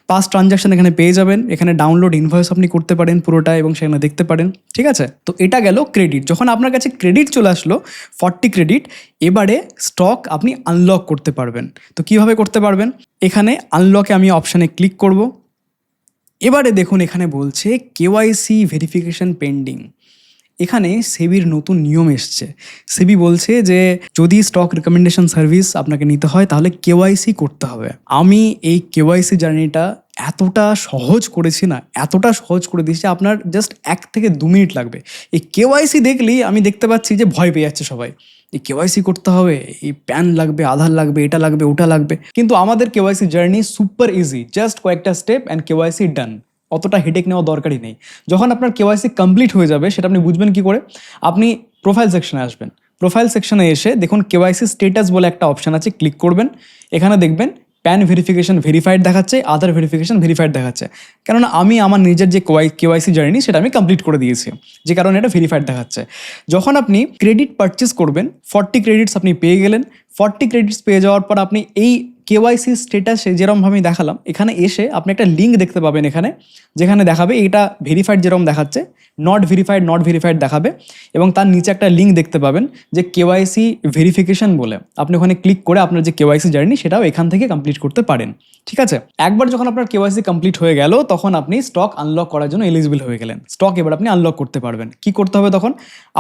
পাস ট্রানজাকশন এখানে পেয়ে যাবেন, এখানে ডাউনলোড ইনভয়েস আপনি করতে পারেন পুরোটা, এবং সেখানে দেখতে পারেন, ঠিক আছে? তো এটা গেল ক্রেডিট। যখন আপনার কাছে ক্রেডিট চলে আসলো 40 ক্রেডিট, এবারে স্টক আপনি আনলক করতে পারবেন। তো কিভাবে করতে পারবেন? এখানে আনলকে আমি অপশানে ক্লিক করব। এবারে দেখুন, এখানে বলছে কেওয়াইসি ভেরিফিকেশন পেন্ডিং। এখানে সেবির নতুন নিয়ম এসছে। সেবি বলছে যে যদি স্টক রিকমেন্ডেশন সার্ভিস আপনাকে নিতে হয়, তাহলে কেওয়াইসি করতে হবে। আমি এই কেওয়াইসি জার্নিটা এতটা সহজ করেছি না, এতটা সহজ করে দিয়েছি, আপনার জাস্ট 1 থেকে 2 মিনিট লাগবে। এই কেওয়াইসি দেখলেই আমি দেখতে পাচ্ছি যে ভয় পেয়ে যাচ্ছে সবাই, এই কেওয়াইসি করতে হবে, এই প্যান লাগবে, আধার লাগবে, এটা লাগবে, ওটা লাগবে। কিন্তু আমাদের KYC journey super easy, just কয়েকটা স্টেপ অ্যান্ড কেওয়াইসি ডান। অতটা হেডেক নেওয়া দরকারই নেই। যখন আপনার কেওয়াইসি কমপ্লিট হয়ে যাবে, সেটা আপনি বুঝবেন কি করে? আপনি প্রোফাইল সেকশনে আসবেন, প্রোফাইল সেকশনে এসে দেখুন কেওয়াইসি স্টেটাস বলে একটা অপশান আছে, ক্লিক করবেন। এখানে দেখবেন প্যান ভেরিফিকেশন ভেরিফাইড দেখাচ্ছে, আধার ভেরিফিকেশন ভেরিফাইড দেখাচ্ছে। কেননা আমি আমার নিজের যে কেওয়াইসি জার্নি, সেটা আমি কমপ্লিট করে দিয়েছি, যে কারণে এটা ভেরিফাইড দেখাচ্ছে। যখন আপনি ক্রেডিট পারচেস করবেন, 40 ক্রেডিটস আপনি পেয়ে গেলেন। 40 ক্রেডিটস পেয়ে যাওয়ার পর আপনি এই কেওয়াইসি স্ট্যাটাসে যেরকমভাবে আমি দেখালাম, এখানে এসে আপনি একটা লিঙ্ক দেখতে পাবেন এখানে, যেখানে দেখাবে এটা ভেরিফাইড যেরকম দেখাচ্ছে, নট ভেরিফাইড দেখাবে, এবং তার নিচে একটা লিঙ্ক দেখতে পাবেন যে কেওয়াইসি ভেরিফিকেশন বলে। আপনি ওখানে ক্লিক করে আপনার যে কেওয়াইসি জার্নি সেটাও এখান থেকে কমপ্লিট করতে পারেন। ঠিক আছে, একবার যখন আপনার কেওয়াইসি কমপ্লিট হয়ে গেল তখন আপনি স্টক আনলক করার জন্য এলিজিবল হয়ে গেলেন। স্টক এবার আপনি আনলক করতে পারবেন। কি করতে হবে তখন?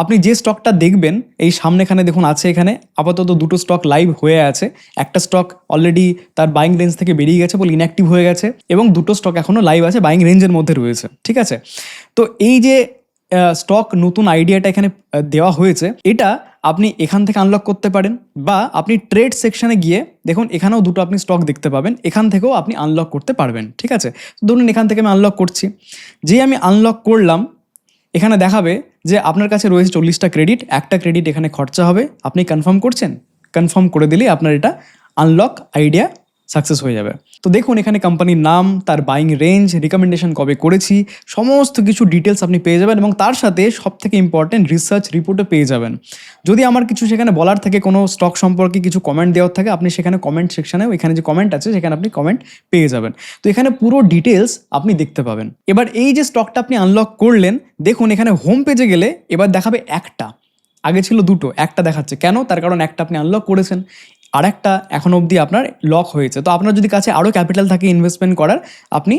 আপনি যে স্টকটা দেখবেন এই সামনে এখানে দেখুন আছে, এখানে আপাতত দুটো স্টক লাইভ হয়ে আছে। একটা স্টক অলরেডি তার বাইং রেঞ্জ থেকে বেরিয়ে গেছে বলে ইনঅ্যাক্টিভ হয়ে গেছে, এবং দুটো স্টক এখনো লাইভ আছে, বাইং রেঞ্জের মধ্যে রয়েছে। ঠিক আছে, তো এই যে স্টক নতুন আইডিয়াটা এখানে দেওয়া হয়েছে, এটা আপনি এখান থেকে আনলক করতে পারেন, বা আপনি ট্রেড সেকশনে গিয়ে দেখুন এখানেও দুটো আপনি স্টক দেখতে পাবেন, এখান থেকেও আপনি আনলক করতে পারবেন। ঠিক আছে, ধরুন এখান থেকে আমি আনলক করছি, যেই আমি আনলক করলাম এখানে দেখাবে যে আপনার কাছে রয়েছে 40টা ক্রেডিট, একটা ক্রেডিট এখানে খরচা হবে, আপনি কনফার্ম করছেন? কনফার্ম করে দিলেই আপনার এটা আনলক আইডিয়া সাকসেস হয়ে যাবে। তো দেখুন এখানে কোম্পানির নাম, তার বাইং রেঞ্জ, রিকমেন্ডেশন কবে করেছি, সমস্ত কিছু ডিটেলস আপনি পেয়ে যাবেন, এবং তার সাথে সবথেকে ইম্পর্টেন্ট রিসার্চ রিপোর্টও পেয়ে যাবেন। যদি আমার কিছু সেখানে বলার থাকে, কোনো স্টক সম্পর্কে কিছু কমেন্ট দেওয়ার থাকে, আপনি সেখানে কমেন্ট সেকশানেও এখানে যে কমেন্ট আছে সেখানে আপনি কমেন্ট পেয়ে যাবেন। তো এখানে পুরো ডিটেলস আপনি দেখতে পাবেন। এবার এই যে স্টকটা আপনি আনলক করলেন, দেখুন এখানে হোম পেজে গেলে এবার দেখাবে একটা, আগে ছিল দুটো, একটা দেখাচ্ছে কেন? তার কারণ একটা আপনি আনলক করেছেন, আর একটা এখন অবধি আপনার লক হয়েছে। তো আপনার যদি কাছে আরও ক্যাপিটাল থাকে ইনভেস্টমেন্ট করার, আপনি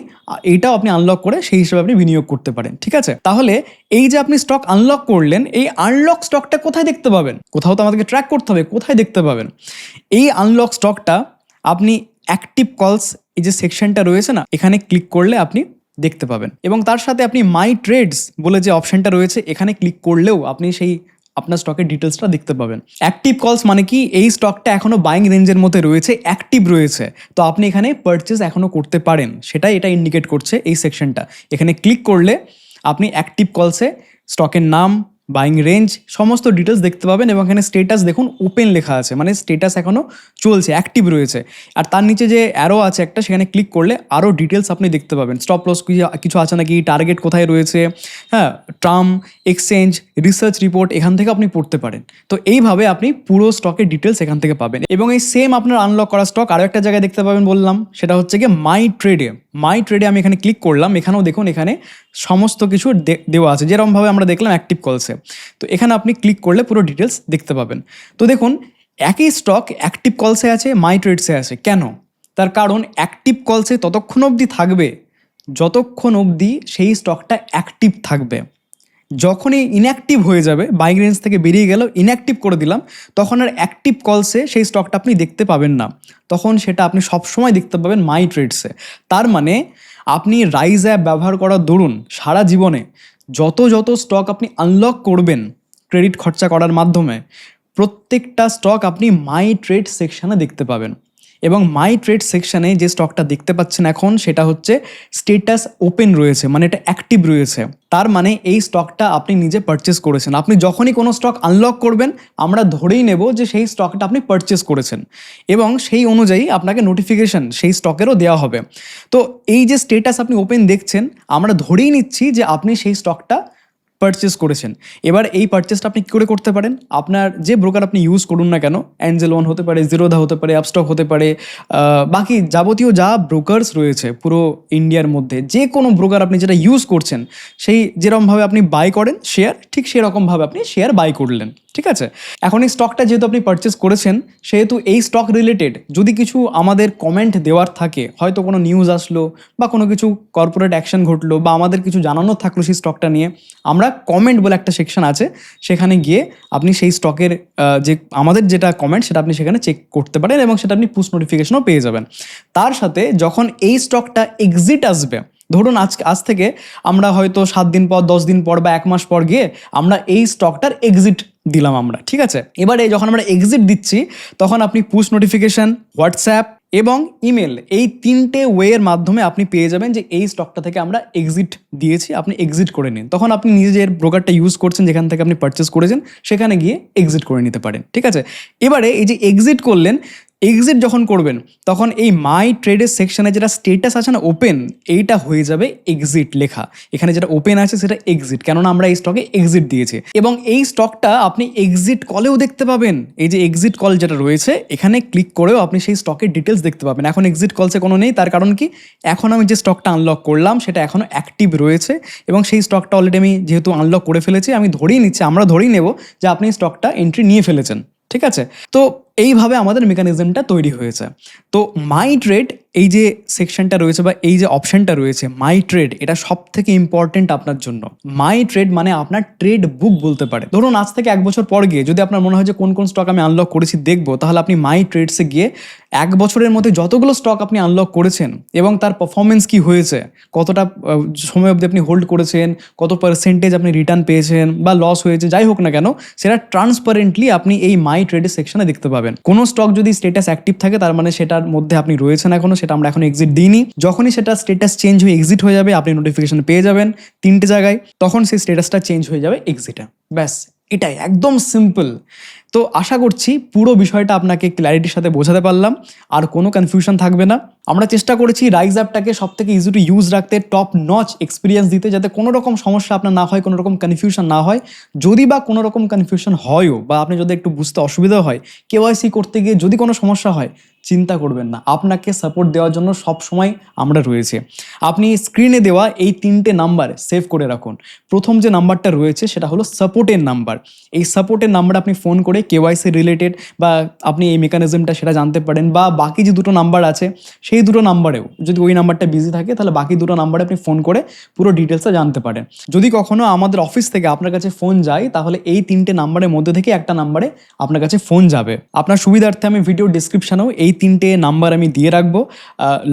এইটাও আপনি আনলক করে সেই হিসেবে আপনি বিনিয়োগ করতে পারেন। ঠিক আছে, তাহলে এই যে আপনি স্টক আনলক করলেন, এই আনলক স্টকটা কোথায় দেখতে পাবেন? কোথাও তো আমাদেরকে ট্র্যাক করতে হবে, কোথায় দেখতে পাবেন? এই আনলক স্টকটা আপনি অ্যাক্টিভ কলস, এই যে সেকশনটা রয়েছে না, এখানে ক্লিক করলে আপনি দেখতে পাবেন, এবং তার সাথে আপনি মাই ট্রেডস বলে যে অপশনটা রয়েছে এখানে ক্লিক করলেও আপনি সেই আপনার স্টকের ডিটেলসটা দেখতে পাবেন। অ্যাক্টিভ কলস মানে কি? এই স্টকটা এখনো বাইং রেঞ্জের মধ্যে রয়েছে, অ্যাক্টিভ রয়েছে, তো আপনি এখানে পারচেজ এখনো করতে পারেন, সেটাই এটা ইন্ডিকেট করছে এই সেকশনটা। এখানে ক্লিক করলে আপনি অ্যাক্টিভ কলসে স্টকের নাম, বাইং রেঞ্জ, সমস্ত ডিটেলস দেখতে পাবেন, এবং এখানে স্টেটাস দেখুন ওপেন লেখা আছে, মানে স্টেটাস এখনো চলছে, অ্যাক্টিভ রয়েছে। আর তার নিচে যে অ্যারো আছে একটা, সেখানে ক্লিক করলে আরও ডিটেলস আপনি দেখতে পাবেন। স্টপ লস কিছু আছে নাকি, টার্গেট কোথায় রয়েছে, হ্যাঁ, টার্ম, এক্সচেঞ্জ, রিসার্চ রিপোর্ট এখান থেকে আপনি পড়তে পারেন। তো এইভাবে আপনি পুরো স্টকের ডিটেলস এখান থেকে পাবেন। এবং এই সেম আপনার আনলক করা স্টক আরও একটা জায়গায় দেখতে পাবেন বললাম, সেটা হচ্ছে গিয়ে মাই ট্রেডে। মাই ট্রেডে আমি এখানে ক্লিক করলাম, এখানেও দেখুন এখানে সমস্ত কিছু দেওয়া আছে, যেরকমভাবে আমরা দেখলাম অ্যাক্টিভ কলসে। তো এখানে আপনি ক্লিক করলে পুরো ডিটেলস দেখতে পাবেন। তো দেখুন একই স্টক অ্যাক্টিভ কলসে আছে, মাই ট্রেডসে আছে, কেন? তার কারণ অ্যাক্টিভ কলসে ততক্ষণ অবধি থাকবে যতক্ষণ অবধি সেই স্টকটা অ্যাক্টিভ থাকবে। যখনই ইনঅ্যাক্টিভ হয়ে যাবে, বাইং রেঞ্জ থেকে বেরিয়ে গেল, ইনঅ্যাক্টিভ করে দিলাম, তখন আর অ্যাক্টিভ কলসে সেই স্টকটা আপনি দেখতে পাবেন না, তখন সেটা আপনি সবসময় দেখতে পাবেন মাই ট্রেডসে। তার মানে আপনি রাইজ অ্যাপ ব্যবহার করার দরুন সারা জীবনে যত স্টক আপনি আনলক করবেন ক্রেডিট খরচা করার মাধ্যমে, প্রত্যেকটা স্টক আপনি মাই ট্রেড সেকশানে দেখতে পাবেন। এবং মাই ট্রেড সেকশানে যে স্টকটা দেখতে পাচ্ছেন এখন, সেটা হচ্ছে স্টেটাস ওপেন রয়েছে, মানে এটা অ্যাক্টিভ রয়েছে। তার মানে এই স্টকটা আপনি নিজে পারচেস করেছেন। আপনি যখনই কোনো স্টক আনলক করবেন, আমরা ধরেই নেব যে সেই স্টকটা আপনি পারচেস করেছেন, এবং সেই অনুযায়ী আপনাকে নোটিফিকেশান সেই স্টকেরও দেওয়া হবে। তো এই যে স্টেটাস আপনি ওপেন দেখছেন, আমরা ধরেই নিচ্ছি যে আপনি সেই স্টকটা পারচেস করেছেন। এবার এই পারচেসটা আপনি কী করে করতে পারেন? আপনার যে ব্রোকার আপনি ইউজ করুন না কেন, অ্যাঞ্জেল ওয়ান হতে পারে, জিরোধা হতে পারে, আপস্টক হতে পারে, বাকি যাবতীয় যা ব্রোকার্স রয়েছে পুরো ইন্ডিয়ার মধ্যে, যে কোনো ব্রোকার আপনি যেটা ইউজ করছেন, সেই যেরকমভাবে আপনি বাই করেন শেয়ার, ঠিক সেরকমভাবে আপনি শেয়ার বাই করলেন। ঠিক আছে, এখন এই স্টকটা যেহেতু আপনি পারচেস করেছেন, সেহেতু এই স্টক রিলেটেড যদি কিছু আমাদের কমেন্ট দেওয়ার থাকে, হয়তো কোনো নিউজ আসলো বা কোনো কিছু কর্পোরেট অ্যাকশন ঘটলো বা আমাদের কিছু জানানোর থাকলো সেই স্টকটা নিয়ে, আমরা কমেন্ট বলে একটা সেকশন আছে, সেখানে গিয়ে আপনি সেই স্টকের যে আমাদের যেটা কমেন্ট সেটা আপনি সেখানে চেক করতে পারেন, এবং সেটা আপনি পুশ নোটিফিকেশনও পেয়ে যাবেন। তার সাথে যখন এই স্টকটা এক্সিট আসবে, ধরুন আজ থেকে আমরা হয়তো 7 দিন পর, 10 দিন পর বা 1 মাস পর গিয়ে আমরা এই স্টকটার এক্সিট দিলাম আমরা। ঠিক আছে, এবারে যখন আমরা এক্সিট দিচ্ছি, তখন আপনি পুশ নোটিফিকেশন, হোয়াটসঅ্যাপ এবং ইমেল, এই 3টে ওয়ের মাধ্যমে আপনি পেয়ে যাবেন যে এই স্টকটা থেকে আমরা এক্সিট দিয়েছি, আপনি এক্সিট করে নিন। তখন আপনি নিজের ব্রোকারটা ইউজ করছেন যেখান থেকে আপনি পারচেস করেছেন, সেখানে গিয়ে এক্সিট করে নিতে পারেন। ঠিক আছে, এবারে এই যে এক্সিট করলেন, এক্সিট যখন করবেন তখন এই মাই ট্রেডের সেকশনে যেটা স্টেটাস আছে না ওপেন, এইটা হয়ে যাবে এক্সিট লেখা। এখানে যেটা ওপেন আছে সেটা এক্সিট, কেননা আমরা এই স্টকে এক্সিট দিয়েছি। এবং এই স্টকটা আপনি এক্সিট কলেও দেখতে পাবেন। এই যে এক্সিট কল যেটা রয়েছে এখানে ক্লিক করেও আপনি সেই স্টকের ডিটেলস দেখতে পাবেন। এখন এক্সিট কলসে কোনো নেই, তার কারণ কি, এখন আমি যে স্টকটা আনলক করলাম সেটা এখনও অ্যাক্টিভ রয়েছে এবং সেই স্টকটা অলরেডি আমি যেহেতু আনলক করে ফেলেছি, আমি ধরেই নিচ্ছি, আমরা ধরেই নেব যে আপনি স্টকটা এন্ট্রি নিয়ে ফেলেছেন। ঠিক আছে, তো এইভাবে আমাদের মেকানিজমটা তৈরি হয়েছে। তো মাই ট্রেড এই যে সেকশনটা রয়েছে বা এই যে অপশনটা রয়েছে মাই ট্রেড, এটা সব থেকে ইম্পর্টেন্ট আপনার জন্য। মাই ট্রেড মানে আপনার ট্রেড বুক বলতে পারে। ধরুন আজ থেকে 1 বছর পর গিয়ে যদি আপনার মনে হয় যে কোন কোন স্টক আমি আনলক করেছি দেখবো, তাহলে আপনি মাই ট্রেডসে গিয়ে 1 বছরের মধ্যে যতগুলো স্টক আপনি আনলক করেছেন এবং তার পারফরমেন্স কি হয়েছে, কতটা সময় অবধি আপনি হোল্ড করেছেন, কত পার্সেন্টেজ আপনি রিটার্ন পেয়েছেন বা লস হয়েছে, যাই হোক না কেন, সেটা ট্রান্সপারেন্টলি আপনি এই মাই ট্রেডের সেকশনে দেখতে পাবেন। কোনো স্টক যদি স্টেটাস অ্যাক্টিভ থাকে তার মানে সেটার মধ্যে আপনি রয়েছেন এখনো, সেটা আমরা এখন এক্সিট দিইনি। যখনই সেটা স্টেটাস চেঞ্জ হয়ে এক্সিট হয়ে যাবে আপনি নোটিফিকেশন পেয়ে যাবেন 3টে জায়গায়, তখন সেই স্টেটাসটা চেঞ্জ হয়ে যাবে এক্সিটে। ব্যাস, এটাই একদম সিম্পল। তো আশা করছি পুরো বিষয়টা আপনাকে ক্ল্যারিটির সাথে বোঝাতে পারলাম, আর কোনো কনফিউশন থাকবে না। আমরা চেষ্টা করেছি রাইজ অ্যাপটাকে সব থেকে ইজি টু ইউজ রাখতে, টপ নচ এক্সপিরিয়েন্স দিতে, যাতে কোনো রকম সমস্যা আপনার না হয়, কোনো রকম কনফিউশন না হয়। যদি বা কোনো রকম কনফিউশন হয়ও বা আপনি যদি একটু বুঝতে অসুবিধা হয়, কেওয়াইসি করতে গিয়ে যদি কোনো সমস্যা হয়, চিন্তা করবেন না, আপনাকে সাপোর্ট দেওয়ার জন্য সব সময় আমরা রয়েছে। আপনি স্ক্রিনে দেওয়া এই 3টে নাম্বার সেভ করে রাখুন। প্রথম যে নাম্বারটা রয়েছে সেটা হলো সাপোর্টের নাম্বার। এই সাপোর্টের নাম্বার আপনি ফোন করে কেওয়াইসি রিলেটেড বা আপনি এই মেকানিজমটা সেটা জানতে পারেন, বা বাকি যে 2টো নাম্বার আছে সেই 2টো নাম্বারেও যদি ওই নাম্বারটা বিজি থাকে তাহলে বাকি 2টো নাম্বারে আপনি ফোন করে পুরো ডিটেলসটা জানতে পারেন। যদি কখনো আমাদের অফিস থেকে আপনার কাছে ফোন যায় তাহলে এই 3টে নাম্বারের মধ্যে থেকে একটা নাম্বারে আপনার কাছে ফোন যাবে। আপনার সুবিধার্থে আমি ভিডিও ডিসক্রিপশনেও এই 3টে নাম্বার আমি দিয়ে রাখবো।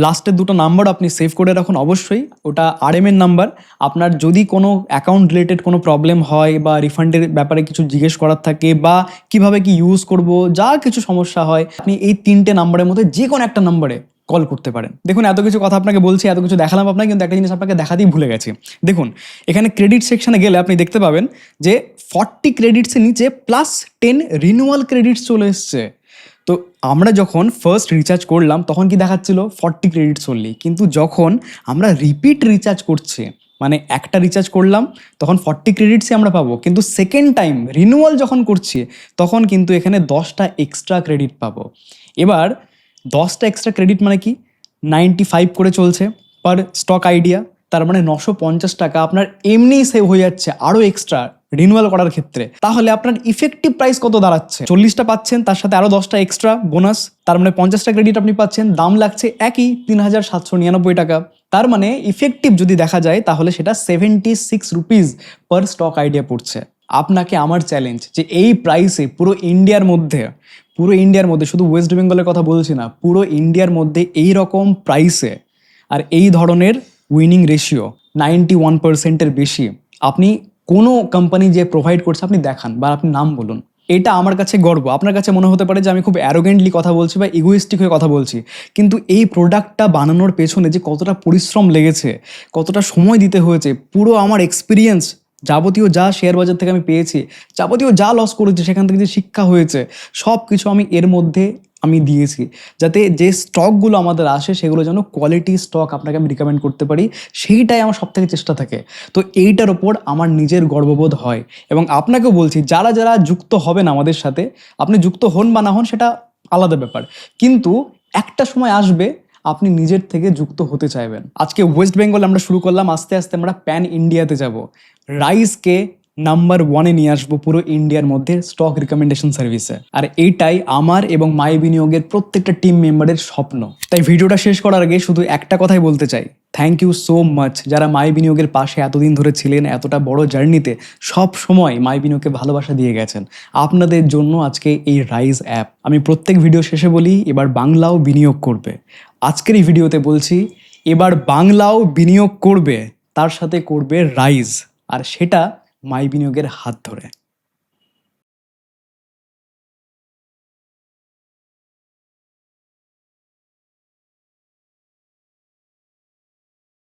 লাস্টের 2টো নাম্বার আপনি সেভ করে রাখুন অবশ্যই, ওটা RM এর নাম্বার। আপনার যদি কোনো অ্যাকাউন্ট রিলেটেড কোনো প্রবলেম হয় বা রিফান্ডের ব্যাপারে কিছু জিজ্ঞেস করার থাকে বা কিভাবে কি ইউজ করব, যা কিছু সমস্যা হয়, আপনি এই 3টে নাম্বারের মধ্যে যে কোনো একটা নাম্বারে কল করতে পারেন। দেখুন এত কিছু কথা আপনাকে বলছি, এত কিছু দেখালাম আপনাকে, কিন্তু একটা জিনিস আপনাকে দেখাতেই ভুলে গেছি। দেখুন এখানে ক্রেডিট সেকশনে গেলে আপনি দেখতে পাবেন যে 40 ক্রেডিটসের নিচে +10 রিনিউয়াল ক্রেডিটস চলে এসছে। তো আমরা যখন ফার্স্ট রিচার্জ করলাম তখন কি দেখাচ্ছিল 40 ক্রেডিটস অনলি, কিন্তু যখন আমরা রিপিট রিচার্জ করছি, মানে একটা রিচার্জ করলাম তখন 40 ক্রেডিটসই আমরা পাবো, কিন্তু সেকেন্ড টাইম রিনিউয়াল যখন করছি তখন কিন্তু এখানে 10টা এক্সট্রা ক্রেডিট পাবো। এবার 10টা এক্সট্রা ক্রেডিট মানে কি, 95 করে চলছে পার স্টক আইডিয়া, তার মানে 950 টাকা আপনার এমনিই সেভ হয়ে যাচ্ছে আরও এক্সট্রা রিনিউয়াল করার ক্ষেত্রে। তাহলে আপনার ইফেক্টিভ প্রাইস কত দাঁড়াচ্ছে, 40টা পাচ্ছেন, তার সাথে আরও 10টা এক্সট্রা বোনাস, তার মানে 50টা ক্রেডিট আপনি পাচ্ছেন, দাম লাগছে একই 3799 টাকা। তার মানে ইফেক্টিভ যদি দেখা যায় তাহলে সেটা 76 রুপিস পার স্টক আইডিয়া পড়ছে। আপনাকে আমার চ্যালেঞ্জ যে এই প্রাইসে পুরো ইন্ডিয়ার মধ্যে শুধু ওয়েস্ট বেঙ্গলের কথা বলছি না, পুরো ইন্ডিয়ার মধ্যে এই রকম প্রাইসে আর এই ধরনের উইনিং রেশিও 91%-এর বেশি আপনি কোনো কোম্পানি যে প্রোভাইড করছে আপনি দেখান বা আপনি নাম বলুন। এটা আমার কাছে গর্ব। আপনার কাছে মনে হতে পারে যে আমি খুব অ্যারোগেন্টলি কথা বলছি বা ইগোইস্টিক হয়ে কথা বলছি, কিন্তু এই প্রোডাক্টটা বানানোর পেছনে যে কতটা পরিশ্রম লেগেছে, কতটা সময় দিতে হয়েছে, পুরো আমার এক্সপিরিয়েন্স, যাবতীয় যা শেয়ার বাজার থেকে আমি পেয়েছি, যাবতীয় যা লস করেছি সেখান থেকে যে শিক্ষা হয়েছে, সব কিছু আমি এর মধ্যে আমি দিয়েছি, যাতে যে স্টকগুলো আমাদের আসে সেগুলো যেন কোয়ালিটি স্টক আপনাকে আমি রিকমেন্ড করতে পারি, সেইটাই আমার সব থেকে চেষ্টা থাকে। তো এইটার ওপর আমার নিজের গর্ববোধ হয়। এবং আপনাকেও বলছি, যারা যারা যুক্ত হবেন আমাদের সাথে, আপনি যুক্ত হন বা না হন সেটা আলাদা ব্যাপার, কিন্তু একটা সময় আসবে আপনি নিজের থেকে যুক্ত হতে চাইবেন। আজকে ওয়েস্ট বেঙ্গল আমরা শুরু করলাম, আস্তে আস্তে আমরা প্যান ইন্ডিয়াতে যাব। রাইজকে নাম্বার 1-এ নিয়ে আসবো পুরো ইন্ডিয়ার মধ্যে স্টক রিকমেন্ডেশন সার্ভিসে, আর এইটাই আমার এবং মাই বিনিয়োগের প্রত্যেকটা টিম মেম্বারের স্বপ্ন। তাই ভিডিওটা শেষ করার আগে শুধু একটা কথাই বলতে চাই, থ্যাংক ইউ সো মাচ যারা মাই বিনিয়োগের পাশে এতদিন ধরে ছিলেন, এতটা বড় জার্নিতে সব সময় মাই বিনিয়োগকে ভালোবাসা দিয়ে গেছেন। আপনাদের জন্য আজকে এই রাইজ অ্যাপ। আমি প্রত্যেক ভিডিও শেষে বলি এবার বাংলাও বিনিয়োগ করবে। আজকের এই ভিডিওতে বলছি এবার বাংলাও বিনিয়োগ করবে, তার সাথে করবে রাইজ, আর সেটা মাই বিনিয়োগের হাত ধরে।